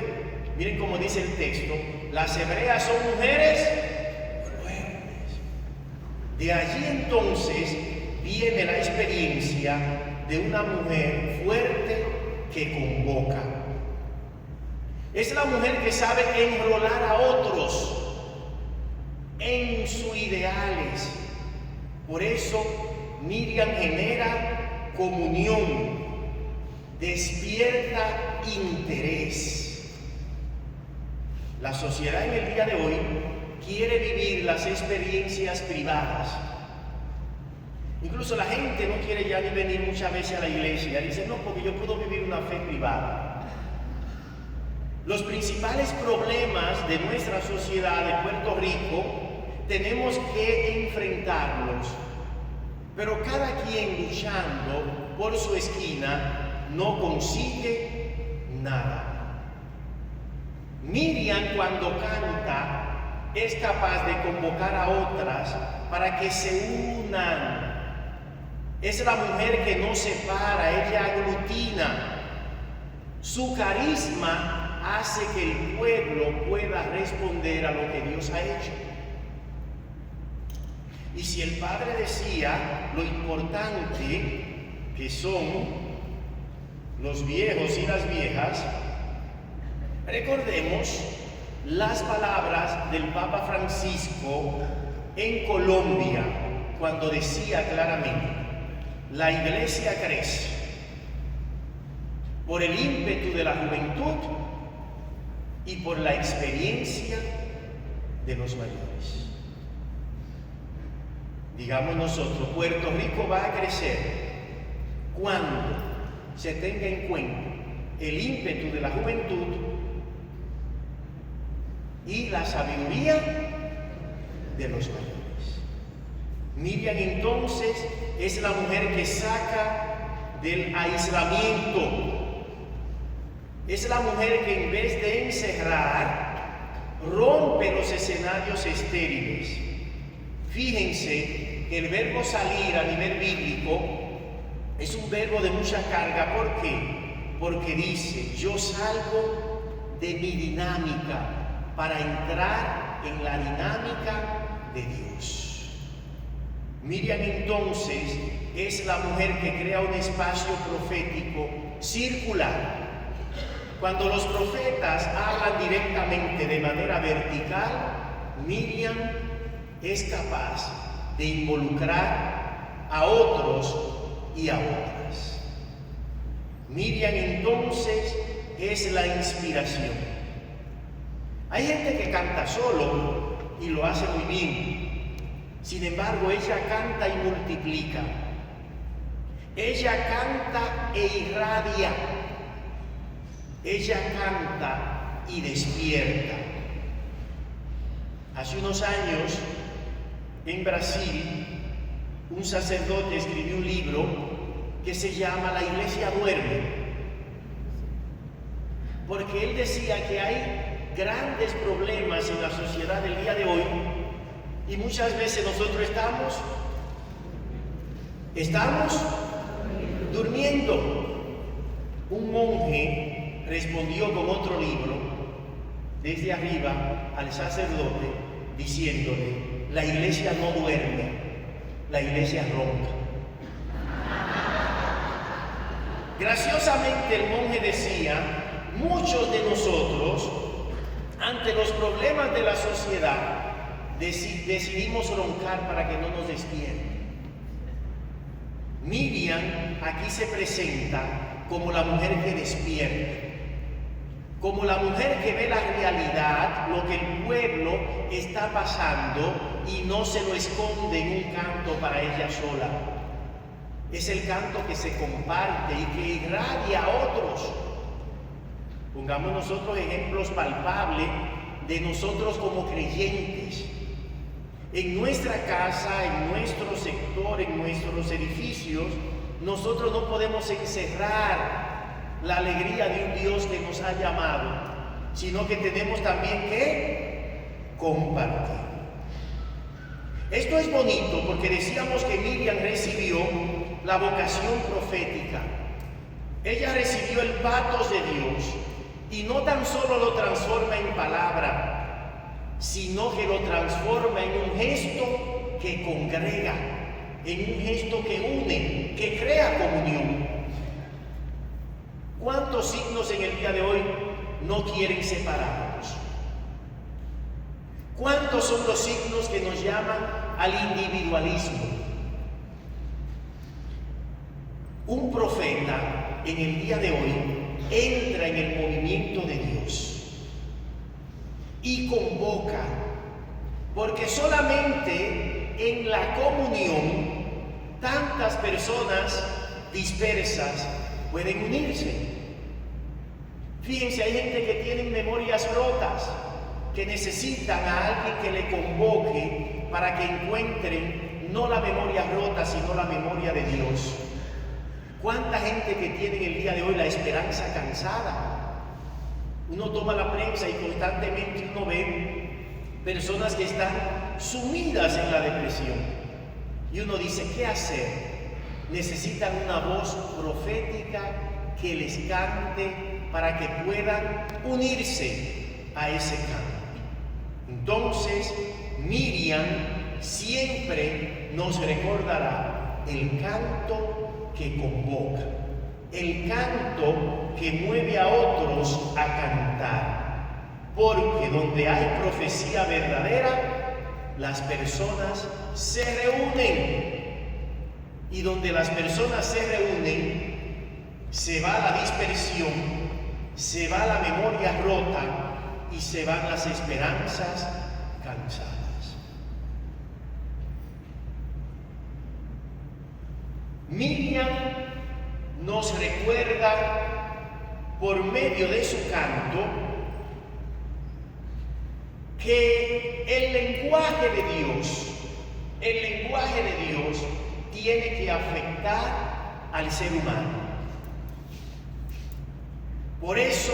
Miren cómo dice el texto, las hebreas son mujeres fuertes. De allí entonces viene la experiencia de una mujer fuerte que convoca. Es la mujer que sabe enrolar a otros en sus ideales. Por eso Miriam genera comunión, despierta interés. La sociedad en el día de hoy quiere vivir las experiencias privadas. Incluso la gente no quiere ya ni venir muchas veces a la iglesia. Dice, no, porque yo puedo vivir una fe privada. Los principales problemas de nuestra sociedad de Puerto Rico tenemos que enfrentarlos, pero cada quien luchando por su esquina no consigue nada. Miriam, cuando canta, es capaz de convocar a otras para que se unan. Es la mujer que no separa, ella aglutina. Su carisma hace que el pueblo pueda responder a lo que Dios ha hecho. Y si el Padre decía lo importante que son los viejos y las viejas, recordemos las palabras del Papa Francisco en Colombia, cuando decía claramente, la iglesia crece por el ímpetu de la juventud y por la experiencia de los mayores. Digamos nosotros, Puerto Rico va a crecer cuando se tenga en cuenta el ímpetu de la juventud y la sabiduría de los mayores. Miriam entonces es la mujer que saca del aislamiento. Es la mujer que en vez de encerrar, rompe los escenarios estériles. Fíjense que el verbo salir a nivel bíblico es un verbo de mucha carga. ¿Por qué? Porque dice, yo salgo de mi dinámica para entrar en la dinámica de Dios. Miriam entonces es la mujer que crea un espacio profético circular. Cuando los profetas hablan directamente de manera vertical, Miriam es capaz de involucrar a otros y a otras. Miriam entonces es la inspiración. Hay gente que canta solo y lo hace muy bien. Sin embargo, ella canta y multiplica. Ella canta e irradia. Ella canta y despierta. Hace unos años, en Brasil, un sacerdote escribió un libro que se llama La Iglesia duerme, porque él decía que hay grandes problemas en la sociedad del día de hoy y muchas veces nosotros estamos durmiendo. Un monje respondió con otro libro desde arriba al sacerdote diciéndole: la iglesia no duerme, la iglesia ronca. Graciosamente el monje decía: muchos de nosotros, ante los problemas de la sociedad, decidimos roncar para que no nos despierten. Miriam aquí se presenta como la mujer que despierta, como la mujer que ve la realidad, lo que el pueblo está pasando y no se lo esconde en un canto para ella sola. Es el canto que se comparte y que irradia a otros. Pongamos nosotros ejemplos palpables de nosotros como creyentes. En nuestra casa, en nuestro sector, en nuestros edificios, nosotros no podemos encerrar la alegría de un Dios que nos ha llamado, sino que tenemos también que compartir. Esto es bonito porque decíamos que Miriam recibió la vocación profética. Ella recibió el patos de Dios y no tan solo lo transforma en palabra, sino que lo transforma en un gesto que congrega, en un gesto que une, que crea comunión. ¿Cuántos signos en el día de hoy no quieren separarnos? ¿Cuántos son los signos que nos llaman al individualismo? Un profeta en el día de hoy entra en el movimiento de Dios y convoca, porque solamente en la comunión tantas personas dispersas pueden unirse. Fíjense, hay gente que tiene memorias rotas, que necesitan a alguien que le convoque para que encuentren no la memoria rota, sino la memoria de Dios. ¿Cuánta gente que tiene en el día de hoy la esperanza cansada? Uno toma la prensa y constantemente uno ve personas que están sumidas en la depresión. Y uno dice, ¿qué hacer? Necesitan una voz profética que les cante para que puedan unirse a ese canto. Entonces, Miriam siempre nos recordará el canto que convoca, el canto que mueve a otros a cantar, porque donde hay profecía verdadera, las personas se reúnen, y donde las personas se reúnen, se va la dispersión, se va la memoria rota y se van las esperanzas cansadas. Miriam nos recuerda por medio de su canto que el lenguaje de Dios tiene que afectar al ser humano. Por eso,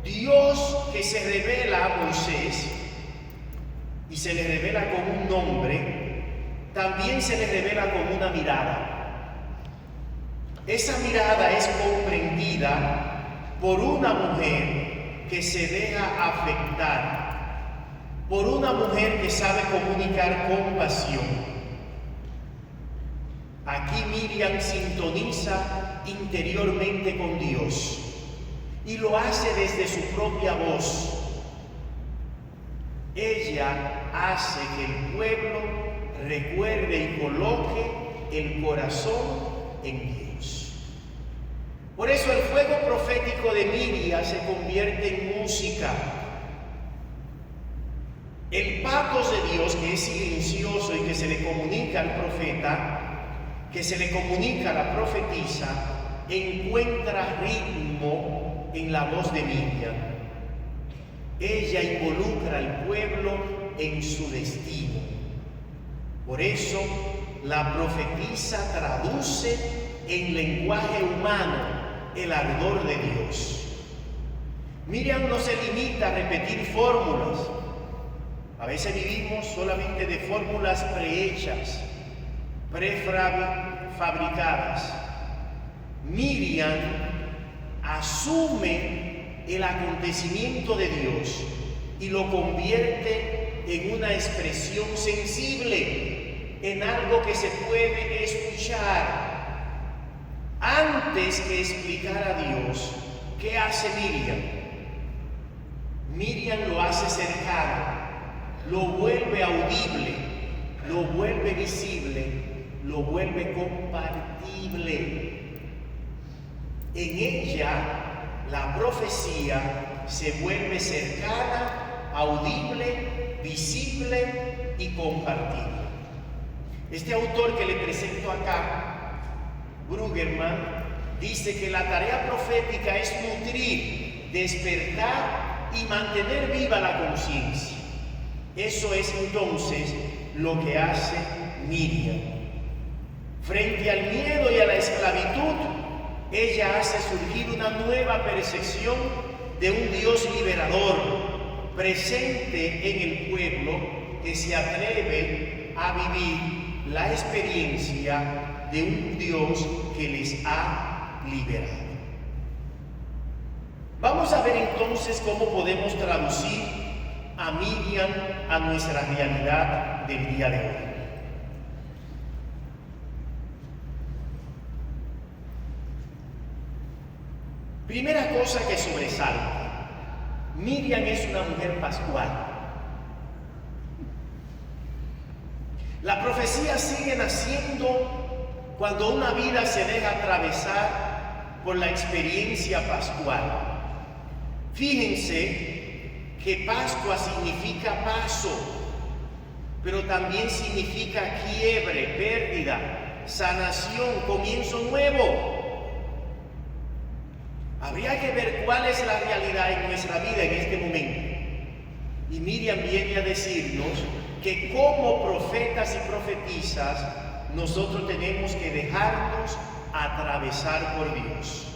Dios, que se revela a Moisés y se le revela con un nombre, también se le revela con una mirada. Esa mirada es comprendida por una mujer que se deja afectar por una mujer que sabe comunicar compasión. Aquí Miriam sintoniza interiormente con Dios y lo hace desde su propia voz. Ella hace que el pueblo recuerde y coloque el corazón en Dios. Por eso el fuego profético de Miriam se convierte en música. El patos de Dios, que es silencioso y que se le comunica al profeta, que se le comunica a la profetisa, encuentra ritmo en la voz de Miriam. Ella involucra al pueblo en su destino. Por eso la profetisa traduce en lenguaje humano el ardor de Dios. Miriam no se limita a repetir fórmulas. A veces vivimos solamente de fórmulas prehechas, prefabricadas. Miriam asume el acontecimiento de Dios y lo convierte en una expresión sensible, en algo que se puede escuchar. Antes que explicar a Dios, ¿qué hace Miriam? Miriam lo hace cercano, lo vuelve audible, lo vuelve visible, lo vuelve compartible. En ella, la profecía se vuelve cercana, audible, visible y compartible. Este autor que le presento acá, Brueggemann, dice que la tarea profética es nutrir, despertar y mantener viva la conciencia. Eso es entonces lo que hace Miriam. Frente al miedo y a la esclavitud, ella hace surgir una nueva percepción de un Dios liberador, presente en el pueblo que se atreve a vivir la experiencia de un Dios que les ha liberado. Vamos a ver entonces cómo podemos traducir a Miriam a nuestra realidad del día de hoy. Primera cosa que sobresalta: Miriam es una mujer pascual. La profecía sigue naciendo cuando una vida se deja atravesar por la experiencia pascual. Fíjense que Pascua significa paso, pero también significa quiebre, pérdida, sanación, comienzo nuevo. Habría que ver cuál es la realidad en nuestra vida en este momento. Y Miriam viene a decirnos que como profetas y profetisas nosotros tenemos que dejarnos atravesar por Dios,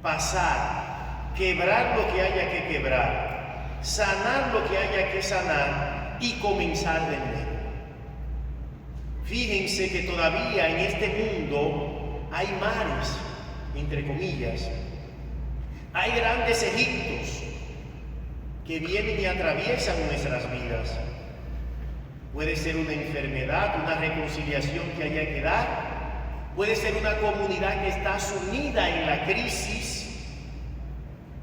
pasar, quebrar lo que haya que quebrar, sanar lo que haya que sanar y comenzar de nuevo. Fíjense que todavía en este mundo hay mares, entre comillas, hay grandes Egiptos que vienen y atraviesan nuestras vidas. Puede ser una enfermedad, una reconciliación que haya que dar. Puede ser una comunidad que está sumida en la crisis.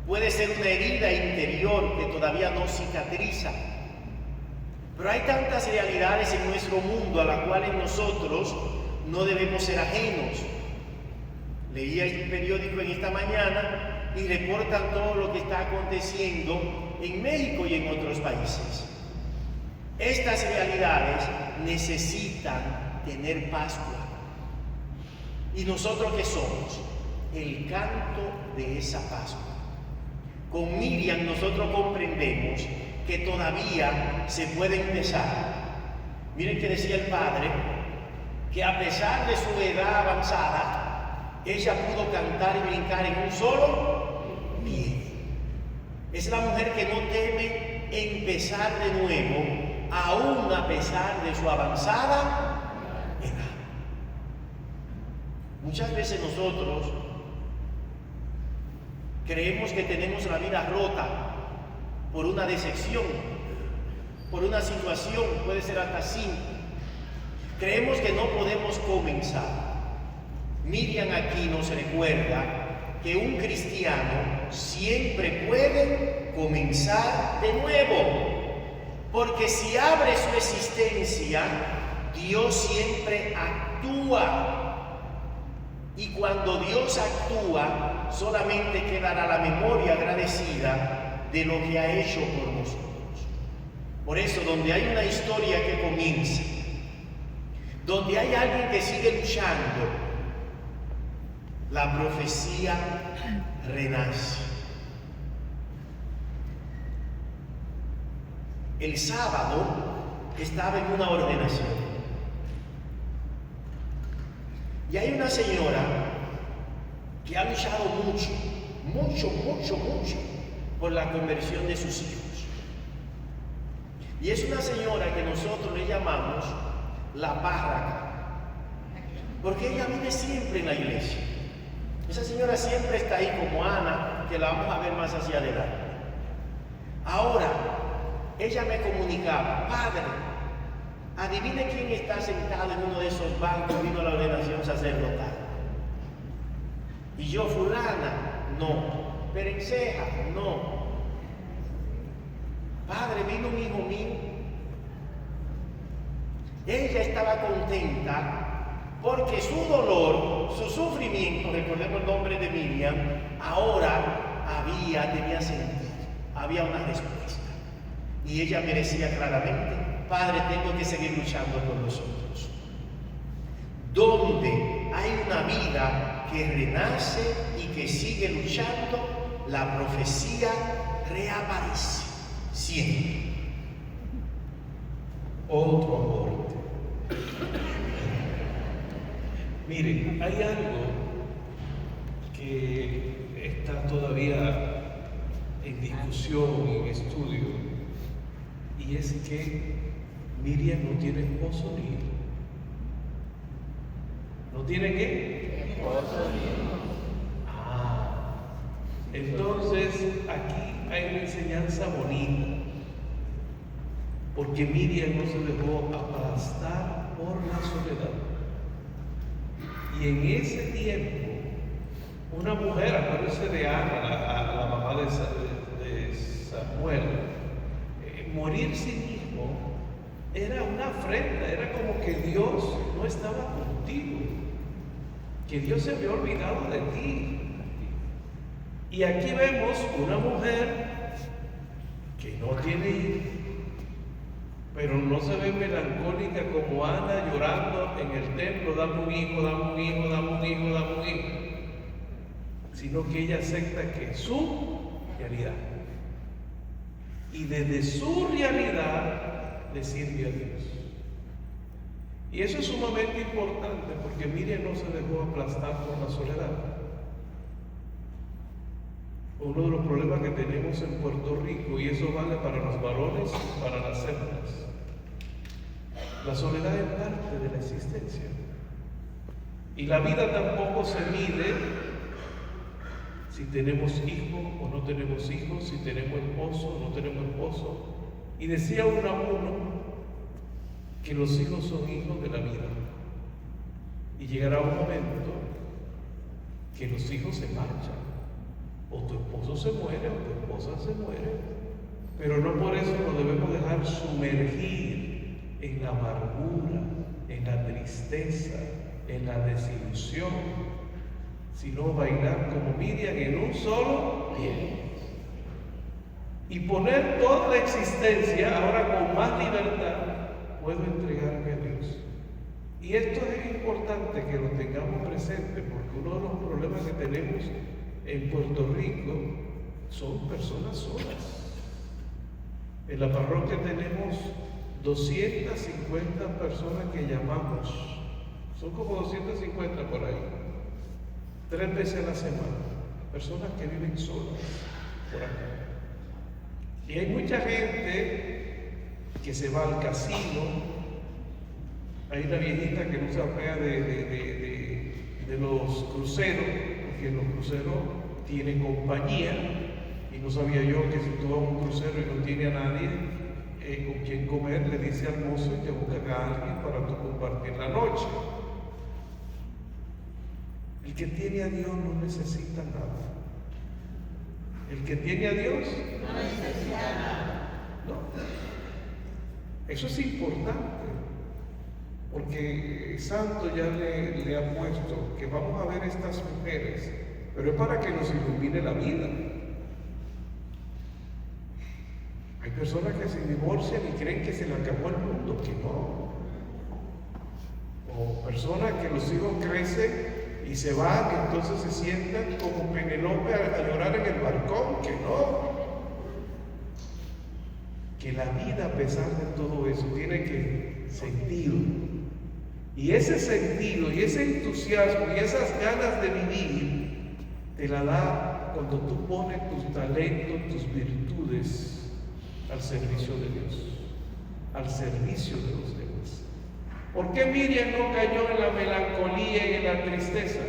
Puede ser una herida interior que todavía no cicatriza. Pero hay tantas realidades en nuestro mundo a las cuales nosotros no debemos ser ajenos. Leía el periódico en esta mañana y reportan todo lo que está aconteciendo en México y en otros países. Estas realidades necesitan tener Pascua. ¿Y nosotros qué somos? El canto de esa Pascua. Con Miriam nosotros comprendemos que todavía se puede empezar. Miren que decía el padre que a pesar de su edad avanzada, ella pudo cantar y brincar en un solo pie. Es la mujer que no teme empezar de nuevo, aún a pesar de su avanzada edad. Muchas veces nosotros creemos que tenemos la vida rota por una decepción, por una situación, puede ser hasta simple. Creemos que no podemos comenzar. Miriam aquí nos recuerda que un cristiano siempre puede comenzar de nuevo, porque si abre su existencia, Dios siempre actúa. Y cuando Dios actúa, solamente quedará la memoria agradecida de lo que ha hecho por nosotros. Por eso, donde hay una historia que comienza, donde hay alguien que sigue luchando, la profecía renace. El sábado estaba en una ordenación y hay una señora que ha luchado mucho por la conversión de sus hijos. Y es una señora que nosotros le llamamos la párraga, porque ella vive siempre en la iglesia. Esa señora siempre está ahí, como Ana, que la vamos a ver más hacia adelante. Ahora, ella me comunicaba: padre, adivine quién está sentado en uno de esos bancos, vino a la ordenación sacerdotal. Y yo: fulana, no. Perenceja, no. Padre, vino un hijo mío. Ella estaba contenta porque su dolor, su sufrimiento, recordemos el nombre de Miriam, ahora tenía sentido, había una respuesta. Y ella me decía claramente: padre, tengo que seguir luchando por nosotros. Donde hay una vida que renace y que sigue luchando, la profecía reaparece siempre. Otro aborto. Miren, hay algo que está todavía en discusión, en estudio, y es que Miriam no tiene esposo ni hijo. ¿No tiene qué? Esposo ni hijo. Entonces aquí hay una enseñanza bonita, porque Miriam no se dejó aplastar por la soledad. Y en ese tiempo, una mujer, acuérdense de Ana, la mamá de Samuel, morir sin hijo era una afrenta, era como que Dios no estaba contigo, que Dios se había olvidado de ti. Y aquí vemos una mujer que no tiene hijo, pero no se ve melancólica como Ana llorando en el templo: dame un hijo, dame un hijo, dame un hijo, dame un hijo. Sino que ella acepta que es su realidad. Y desde su realidad le sirve a Dios. Y eso es sumamente importante, porque Miriam no se dejó aplastar por la soledad. Uno de los problemas que tenemos en Puerto Rico, y eso vale para los varones y para las hembras, la soledad es parte de la existencia. Y la vida tampoco se mide si tenemos hijos o no tenemos hijos, si tenemos esposo o no tenemos esposo. Y decía uno a uno que los hijos son hijos de la vida. Y llegará un momento que los hijos se marchan. O tu esposo se muere o tu esposa se muere. Pero no por eso nos debemos dejar sumergir en la amargura, en la tristeza, en la desilusión, sino bailar como Miriam en un solo pie. Y poner toda la existencia ahora con más libertad: puedo entregarme a Dios. Y esto es importante que lo tengamos presente, porque uno de los problemas que tenemos en Puerto Rico son personas solas. En la parroquia tenemos 250 personas que llamamos, son como 250 por ahí, 3 veces a la semana, personas que viven solas por acá. Y hay mucha gente que se va al casino. Hay una viejita que no se apea de los cruceros, porque los cruceros tienen compañía, Y no sabía yo que si tú vas a un crucero y no tiene a nadie con quien comer, le dice al mozo y te buscan a alguien para tú compartir la noche. El que tiene a Dios no necesita nada. El que tiene a Dios no necesita nada. No. Eso es importante, porque Santo ya le ha puesto que vamos a ver estas mujeres, pero es para que nos ilumine la vida. Hay personas que se divorcian y creen que se le acabó el mundo, que no. O personas que los hijos crecen y se van, entonces se sientan como Penelope a llorar en el balcón, que no. Que la vida, a pesar de todo eso, tiene que sentido. Y ese sentido, y ese entusiasmo, y esas ganas de vivir, te la da cuando tú pones tus talentos, tus virtudes al servicio de Dios, al servicio de los demás. ¿Por qué Miriam no cayó en la melancolía y en la tristeza?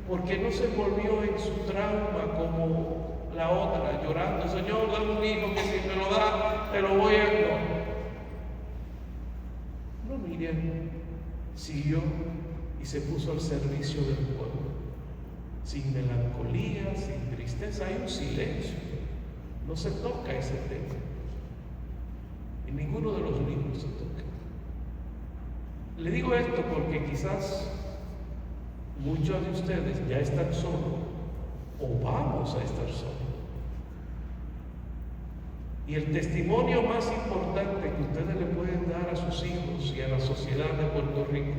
Porque no se volvió en su trauma como la otra, llorando: Señor, dame un hijo que si me lo da, te lo voy a dar. No, Miriam siguió y se puso al servicio del pueblo, sin melancolía, sin tristeza. Hay un silencio, no se toca ese tema. En ninguno de los libros se toca. Le digo esto porque quizás muchos de ustedes ya están solos o vamos a estar solos. Y el testimonio más importante que ustedes le pueden dar a sus hijos y a la sociedad de Puerto Rico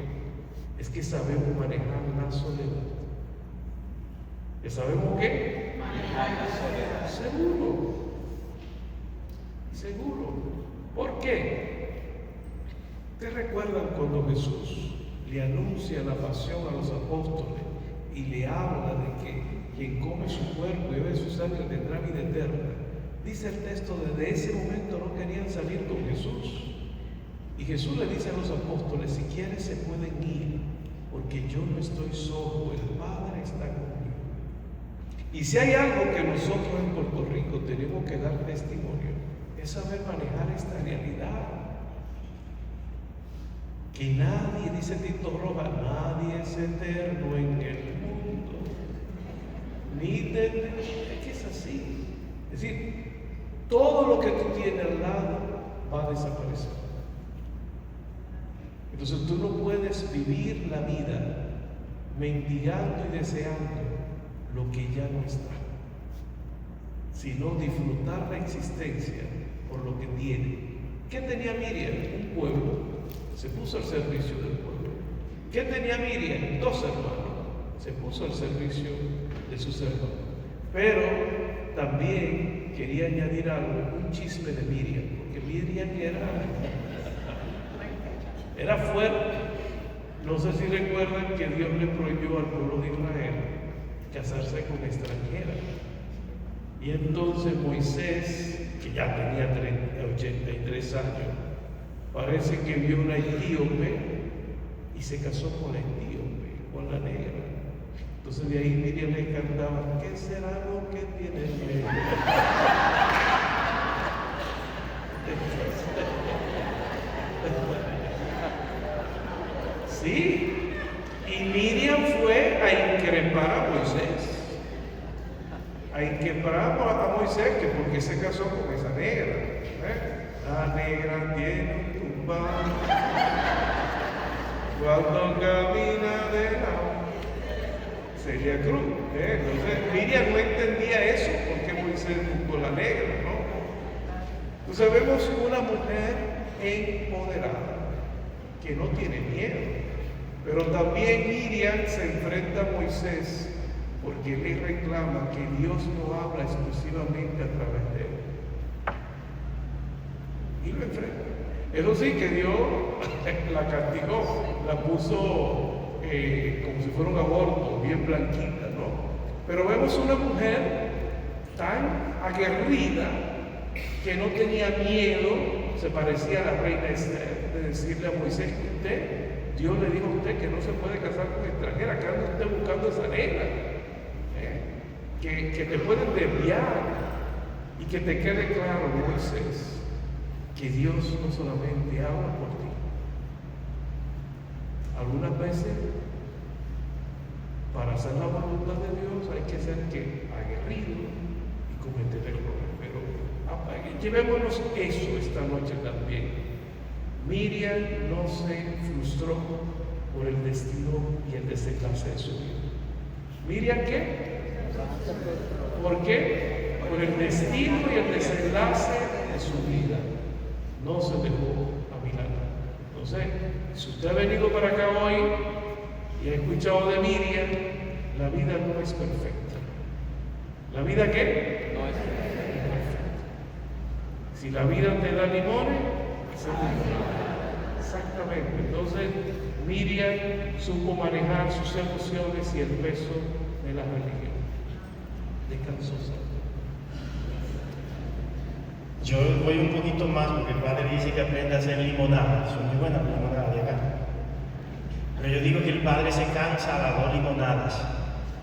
es que sabemos manejar la soledad. ¿Que sabemos qué? Manejar la soledad. Seguro. Seguro. ¿Por qué? ¿Ustedes recuerdan cuando Jesús le anuncia la pasión a los apóstoles y le habla de que quien come su cuerpo y bebe su sangre tendrá vida eterna? Dice el texto, desde ese momento no querían salir con Jesús. Y Jesús le dice a los apóstoles: si quieren se pueden ir, porque yo no estoy solo, el Padre está conmigo. Y si hay algo que nosotros en Puerto Rico tenemos que dar testimonio, es saber manejar esta realidad. Que nadie, dice Tito Rojas, nadie es eterno en el mundo. Es que es así. Es decir, todo lo que tú tienes al lado va a desaparecer. Entonces tú no puedes vivir la vida mendigando y deseando lo que ya no está, sino disfrutar la existencia por lo que tiene. ¿Qué tenía Miriam? Un pueblo. Se puso al servicio del pueblo. ¿Qué tenía Miriam? 2 hermanos. Se puso al servicio de sus hermanos. Pero también quería añadir algo, un chisme de Miriam, porque Miriam era fuerte. No sé si recuerdan que Dios le prohibió al pueblo de Israel casarse con extranjeras. Y entonces Moisés, que ya tenía 83 años, parece que vio una etíope y se casó con la etíope, con la negra. Entonces de ahí Miriam le cantaba: ¿qué será lo que tiene el negro? Sí, y Miriam fue a increpar a Moisés. A increpar a Moisés, que porque se casó con esa negra. La negra tiene un tumba cuando camina de lado. Celia Cruz. Entonces Miriam no entendía eso, porque Moisés buscó la negra, ¿no? Entonces vemos una mujer empoderada, que no tiene miedo. Pero también Miriam se enfrenta a Moisés porque él le reclama que Dios no habla exclusivamente a través de él. Y lo enfrenta. Eso sí, que Dios la castigó, la puso como si fuera un aborto, bien blanquita, ¿no? Pero vemos una mujer tan aguerrida que no tenía miedo, se parecía a la reina Esther, de decirle a Moisés: Dios le dijo a usted que no se puede casar con extranjera, que anda usted buscando esa negra, que te pueden desviar. Y que te quede claro, Moisés, que Dios no solamente habla por ti. Algunas veces, para hacer la voluntad de Dios, hay que ser aguerrido y cometer errores. Pero llevémonos eso esta noche también. Miriam no se frustró por el destino y el desenlace de su vida. ¿Miriam qué? ¿Por qué? Por el destino y el desenlace de su vida. No se dejó amilar. Entonces, si usted ha venido para acá hoy y ha escuchado de Miriam, la vida no es perfecta. ¿La vida qué? No es perfecta. Si la vida te da limones, se te... Exactamente. Entonces, Miriam supo manejar sus emociones y el peso de la religión. Descansó. Yo voy un poquito más porque el padre dice que aprenda a hacer limonada. Son muy buenas limonadas de acá. Pero yo digo que el padre se cansa a las 2 limonadas,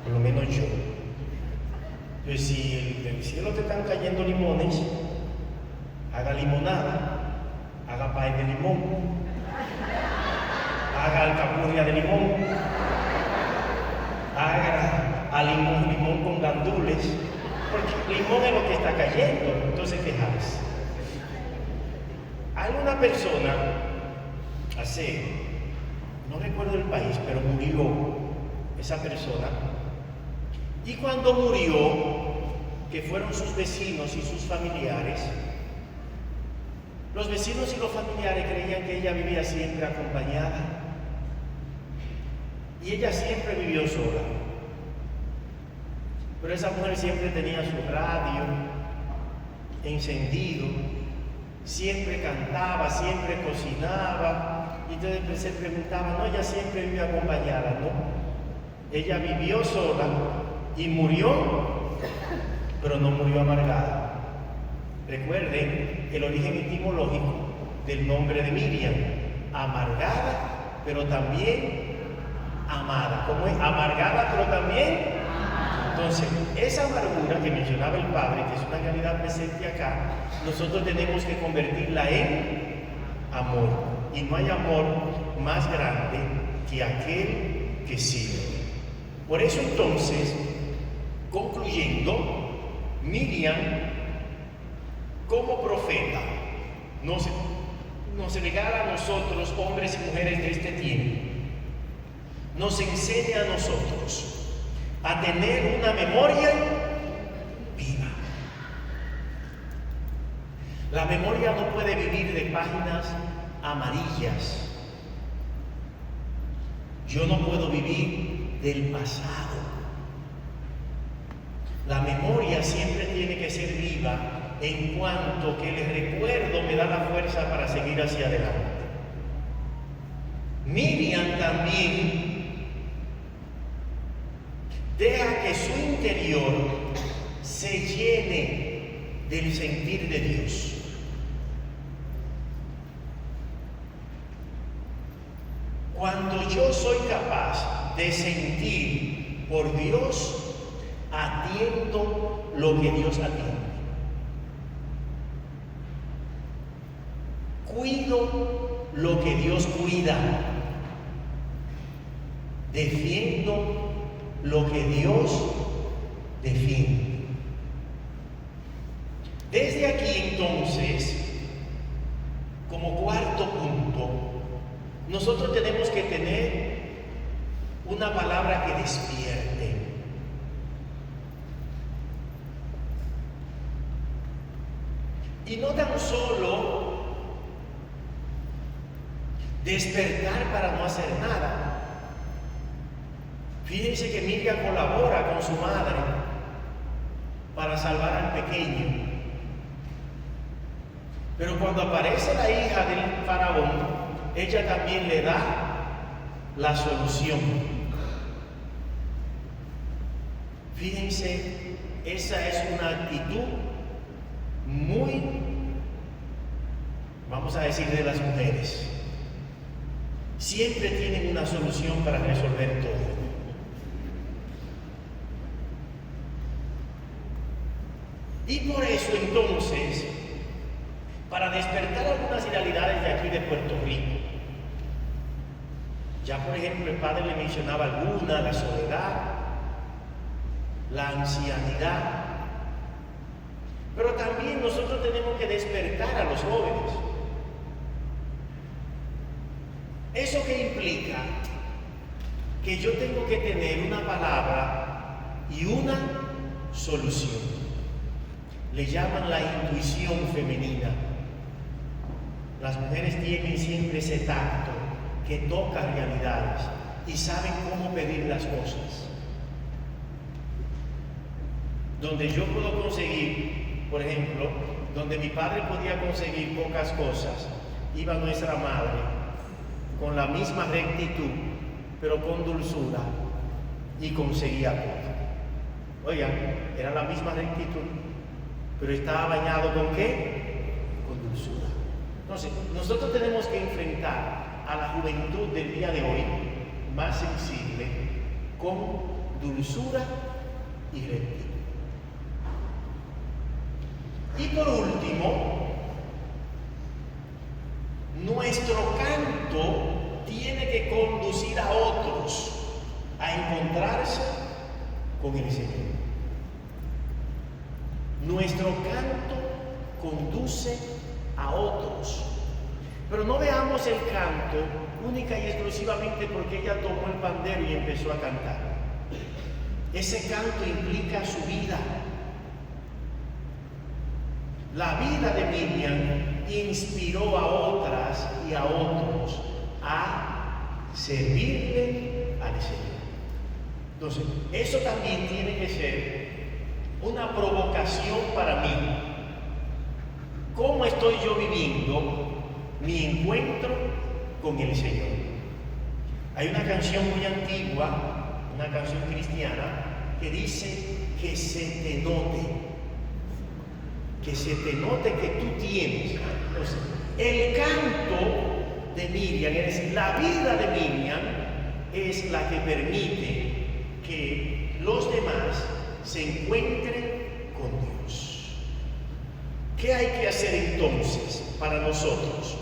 por lo menos yo. Pues si del cielo te están cayendo limones, haga limonada, haga pay de limón, haga alcapurria de limón, haga a limón con gandules, porque limón es lo que está cayendo, entonces quejarse. Hay una persona, no recuerdo el país, pero murió esa persona, y cuando murió, que fueron sus vecinos y sus familiares, los vecinos y los familiares creían que ella vivía siempre acompañada, y ella siempre vivió sola. Pero esa mujer siempre tenía su radio encendido, siempre cantaba, siempre cocinaba, y entonces se preguntaba, no, ella siempre vivió acompañada, ¿no? Ella vivió sola y murió, pero no murió amargada. Recuerden el origen etimológico del nombre de Miriam, amargada, pero también amada. ¿Cómo es? Amargada, pero también. Entonces, esa amargura que mencionaba el padre, que es una realidad presente acá, nosotros tenemos que convertirla en amor. Y no hay amor más grande que aquel que sirve. Por eso entonces, concluyendo, Miriam, como profeta, nos regala a nosotros, hombres y mujeres de este tiempo, nos enseña a nosotros a tener una memoria viva. La memoria no puede vivir de páginas amarillas. Yo no puedo vivir del pasado. La memoria siempre tiene que ser viva en cuanto que el recuerdo me da la fuerza para seguir hacia adelante. Miriam también deja que su interior se llene del sentir de Dios. Cuando yo soy capaz de sentir por Dios, atiendo lo que Dios atiende. Cuido lo que Dios cuida. Defiendo lo que Dios defiende. Desde aquí entonces, como cuarto punto, nosotros tenemos que tener una palabra que despierte. Y no tan solo despertar para no hacer nada. Fíjense que Miriam colabora con su madre para salvar al pequeño. Pero cuando aparece la hija del faraón, ella también le da la solución. Fíjense, esa es una actitud muy, vamos a decir, de las mujeres. Siempre tienen una solución para resolver todo. Y por eso entonces, para despertar algunas realidades de aquí de Puerto Rico, ya por ejemplo el padre le mencionaba alguna, la soledad, la ancianidad, pero también nosotros tenemos que despertar a los jóvenes. ¿Eso qué implica? Que yo tengo que tener una palabra y una solución. Le llaman la intuición femenina. Las mujeres tienen siempre ese tacto que toca realidades y saben cómo pedir las cosas. Donde yo puedo conseguir, por ejemplo, donde mi padre podía conseguir pocas cosas, iba nuestra madre con la misma rectitud, pero con dulzura, y conseguía todo. Oigan, era la misma rectitud, pero estaba bañado ¿con qué? Con dulzura. Entonces, nosotros tenemos que enfrentar a la juventud del día de hoy, más sensible, con dulzura y rectitud. Y por último, nuestro canto tiene que conducir a otros a encontrarse con el Señor. Nuestro canto conduce a otros. Pero no veamos el canto única y exclusivamente porque ella tomó el pandero y empezó a cantar. Ese canto implica su vida. La vida de Miriam inspiró a otras y a otros a servirle al Señor. Entonces, eso también tiene que ser una provocación para mí. ¿Cómo estoy yo viviendo mi encuentro con el Señor? Hay una canción muy antigua, una canción cristiana, que dice que se te note. Que se te note que tú tienes. Entonces, el canto de Miriam, es decir, la vida de Miriam, es la que permite que los demás se encuentren con Dios. ¿Qué hay que hacer entonces para nosotros?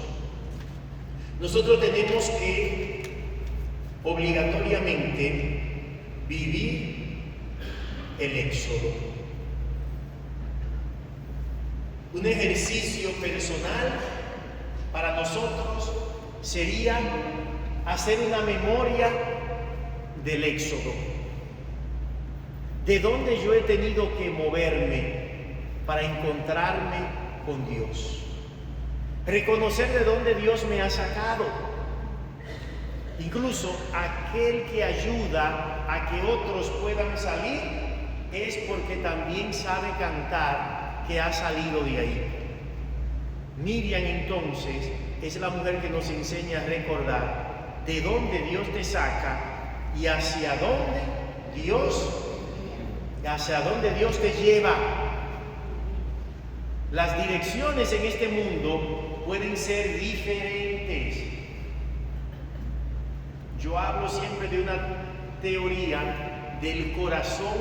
Nosotros tenemos que obligatoriamente vivir el éxodo. Un ejercicio personal para nosotros sería hacer una memoria del éxodo. De dónde yo he tenido que moverme para encontrarme con Dios. Reconocer de dónde Dios me ha sacado. Incluso aquel que ayuda a que otros puedan salir es porque también sabe cantar que ha salido de ahí. Miriam entonces es la mujer que nos enseña a recordar de dónde Dios te saca y hacia dónde Dios te lleva. Las direcciones en este mundo pueden ser diferentes. Yo hablo siempre de una teoría del corazón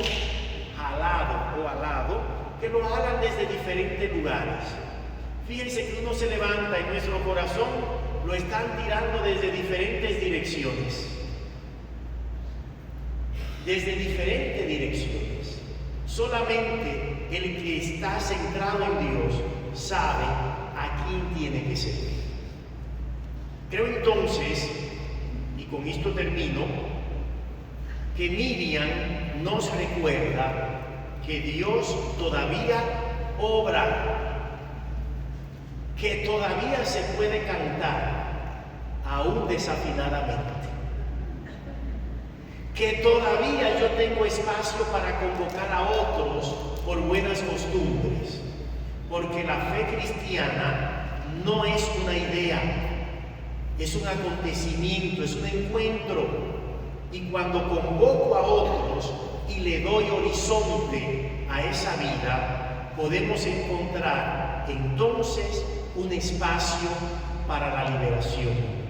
jalado o alado, que lo jalan desde diferentes lugares. Fíjense que uno se levanta y nuestro corazón lo están tirando desde diferentes direcciones. Desde diferentes direcciones. Solamente el que está centrado en Dios sabe a quién tiene que servir. Creo entonces, y con esto termino, que Miriam nos recuerda que Dios todavía obra, que todavía se puede cantar aún desafinadamente, que todavía yo tengo espacio para convocar a otros por buenas costumbres, porque la fe cristiana no es una idea, es un acontecimiento, es un encuentro, y cuando convoco a otros y le doy horizonte a esa vida, podemos encontrar entonces un espacio para la liberación.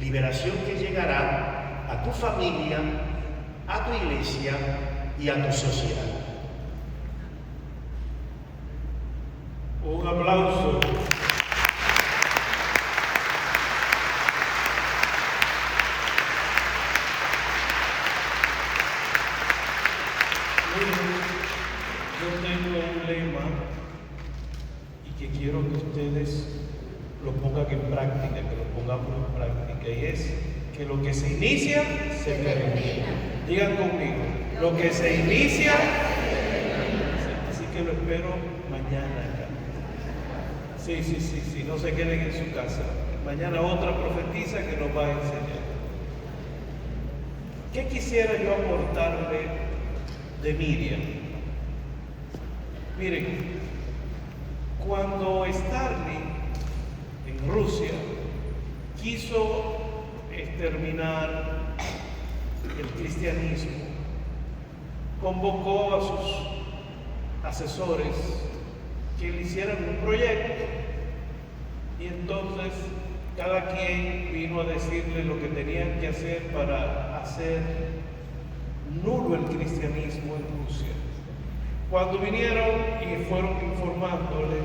Liberación que llegará a tu familia, a tu iglesia y a tu sociedad. Un aplauso. Yo tengo un lema y que quiero que ustedes lo pongan en práctica, que lo pongamos en práctica, y es que lo que se inicia se termina. Digan conmigo, lo que se inicia, así que lo espero mañana acá. Sí, no se queden en su casa. Mañana otra profetisa que nos va a enseñar. ¿Qué quisiera yo aportarle de Miriam? Miren, cuando Stalin en Rusia quiso exterminar el cristianismo, convocó a sus asesores que le hicieran un proyecto, y entonces cada quien vino a decirle lo que tenían que hacer para hacer nulo el cristianismo en Rusia. Cuando vinieron y fueron informándole,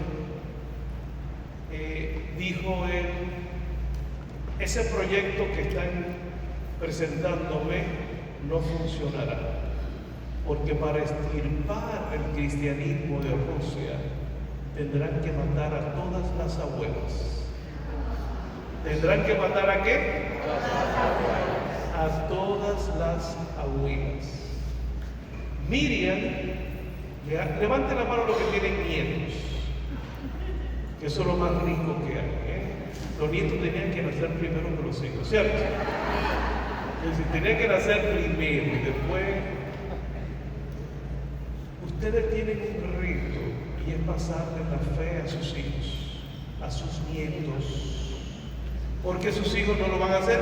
dijo él: ese proyecto que están presentándome no funcionará, porque para extirpar el cristianismo de Rusia tendrán que matar a todas las abuelas. ¿Tendrán que matar a qué? A todas las abuelas. Miriam, levante la mano los que tienen nietos, que eso es lo más rico que hay. Los nietos tenían que nacer primero que los hijos, ¿cierto? Tenían que nacer primero y después. Ustedes tienen un reto, y es pasarle la fe a sus hijos, a sus nietos, porque sus hijos no lo van a hacer.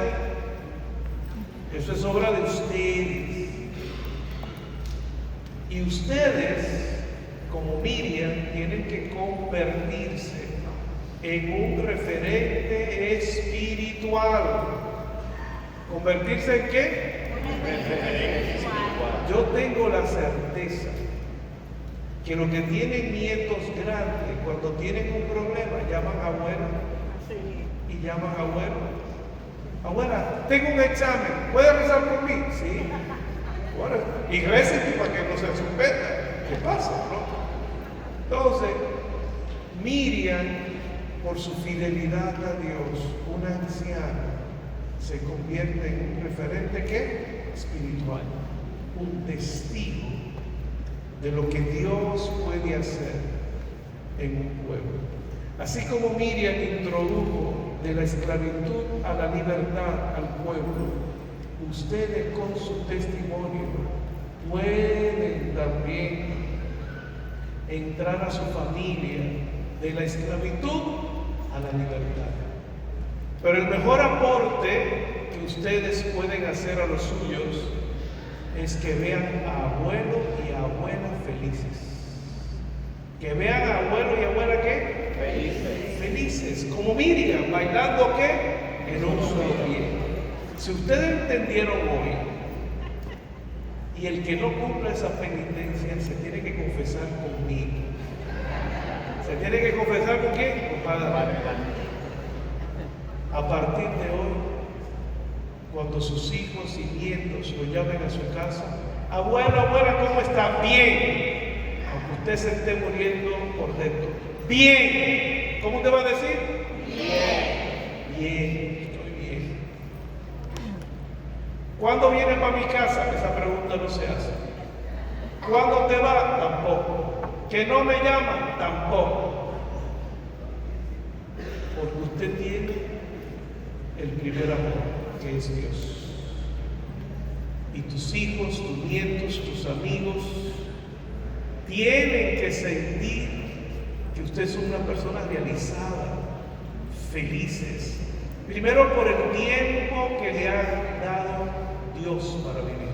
Eso es obra de ustedes. Y ustedes, como Miriam, tienen que convertirse en un referente espiritual. ¿Convertirse en qué? Referente espiritual. Yo tengo la certeza que los que tienen nietos grandes, cuando tienen un problema, llaman a abuela y llaman a abuelo. Abuela, tengo un examen, ¿puede rezar por mí? Sí. Bueno, y recen para que no se suspenda. ¿Qué pasa, no? Entonces, Miriam, por su fidelidad a Dios, una anciana, se convierte en un referente ¿qué? Espiritual, un testigo de lo que Dios puede hacer en un pueblo. Así como Miriam introdujo de la esclavitud a la libertad al pueblo, ustedes con su testimonio pueden también entrar a su familia de la esclavitud a la libertad. Pero el mejor aporte que ustedes pueden hacer a los suyos es que vean a abuelo y a abuela felices. Que vean a abuelo y abuela ¿qué? Felices. Felices, como Miriam, bailando ¿qué? En un solo pie. Si ustedes entendieron hoy, y el que no cumpla esa penitencia se tiene que confesar conmigo. ¿Se tiene que confesar con quién? Con Padre. A partir de hoy, cuando sus hijos y nietos lo llamen a su casa: abuelo, abuela, ¿cómo está? Bien. Aunque usted se esté muriendo por dentro. Bien. ¿Cómo te va a decir? Bien. Bien, estoy bien. ¿Cuándo viene para mi casa? Esa pregunta no se hace. ¿Cuándo te va? Tampoco. ¿Que no me llaman? Tampoco. Porque usted tiene el primer amor, que es Dios. Y tus hijos, tus nietos, tus amigos tienen que sentir que ustedes son una persona realizada, felices. Primero por el tiempo que le ha dado Dios para vivir.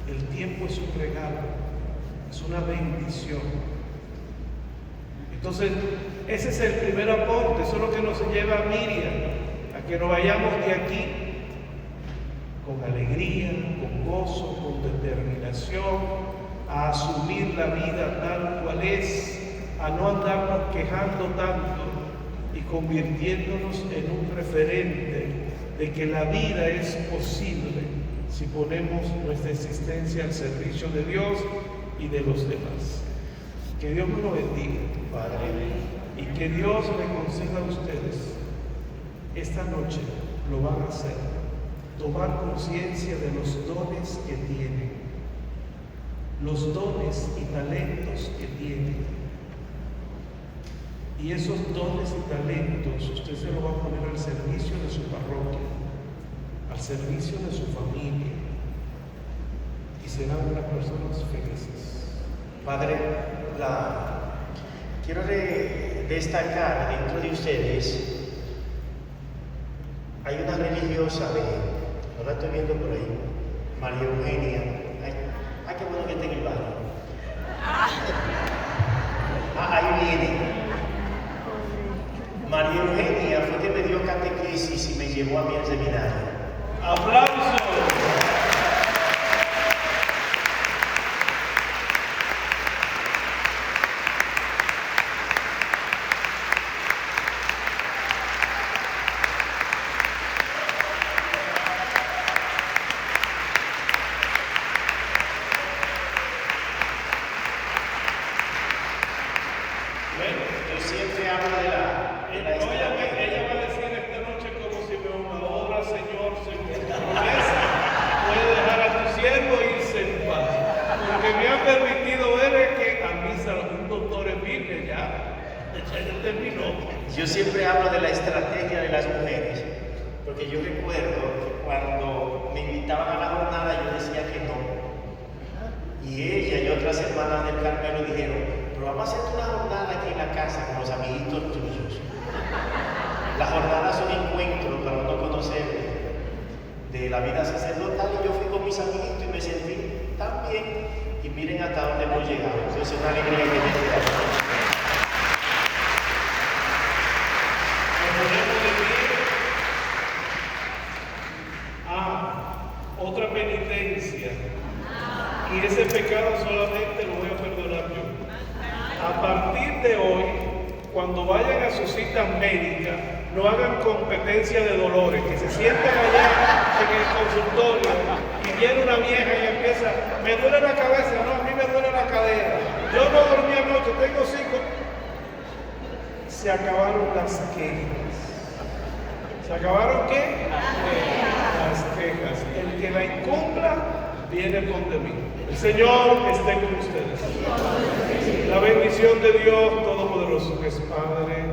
El tiempo es un regalo, es una bendición. Entonces, ese es el primer aporte, eso es lo que nos lleva a Miriam, a que nos vayamos de aquí con alegría, con gozo, con determinación, a asumir la vida tal cual es, a no andarnos quejando tanto y convirtiéndonos en un referente de que la vida es posible si ponemos nuestra existencia al servicio de Dios y de los demás. Que Dios nos lo bendiga, Padre. y que Dios le conceda a ustedes esta noche, lo van a hacer, tomar conciencia de los dones que tienen, los dones y talentos que tienen. Y esos dones y talentos usted se los va a poner al servicio de su parroquia, al servicio de su familia, y serán unas personas felices. Padre, quiero destacar dentro de ustedes, hay una religiosa no la estoy viendo por ahí, María Eugenia. Ay, qué bueno que esté en el baño. Ahí viene. María Eugenia fue que me dio catequesis y me llevó a mí al seminario. ¡Aplausos! Yo siempre hablo de la Ella va a decir esta noche como si me ahora, Señor, según tu promesa, puede dejar a tu siervo e irse en paz. Porque me ha permitido ver que a mí un doctor en Biblia ya terminó. Yo siempre hablo de la estrategia de las mujeres, porque yo recuerdo que cuando me invitaban a la jornada yo decía que no. Y ella y otras hermanas del Carmelo dijeron, pero vamos a hacer una jornada aquí en la casa con los amiguitos tuyos. Las jornadas son encuentros para uno conocer de la vida sacerdotal, y yo fui con mis amiguitos y me sentí tan bien, y miren hasta dónde hemos llegado. Entonces es una alegría que me queda. Otra penitencia, y ese pecado solamente lo voy a perdonar yo. A partir de hoy, cuando vayan a sus citas médicas, no hagan competencia de dolores, que se sienten allá en el consultorio y viene una vieja y empieza, me duele la cabeza, no, a mí me duele la cadera, yo no dormí anoche, tengo 5. Se acabaron las quejas. ¿Se acabaron qué? Las quejas. El que la incumpla viene contra mí. El Señor esté con ustedes. La bendición de Dios Todopoderoso, que es Padre,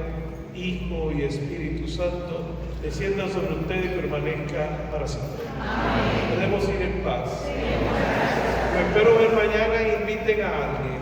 Hijo y Espíritu Santo, descienda sobre ustedes y permanezca para siempre. Podemos ir en paz. Me espero ver mañana e inviten a alguien.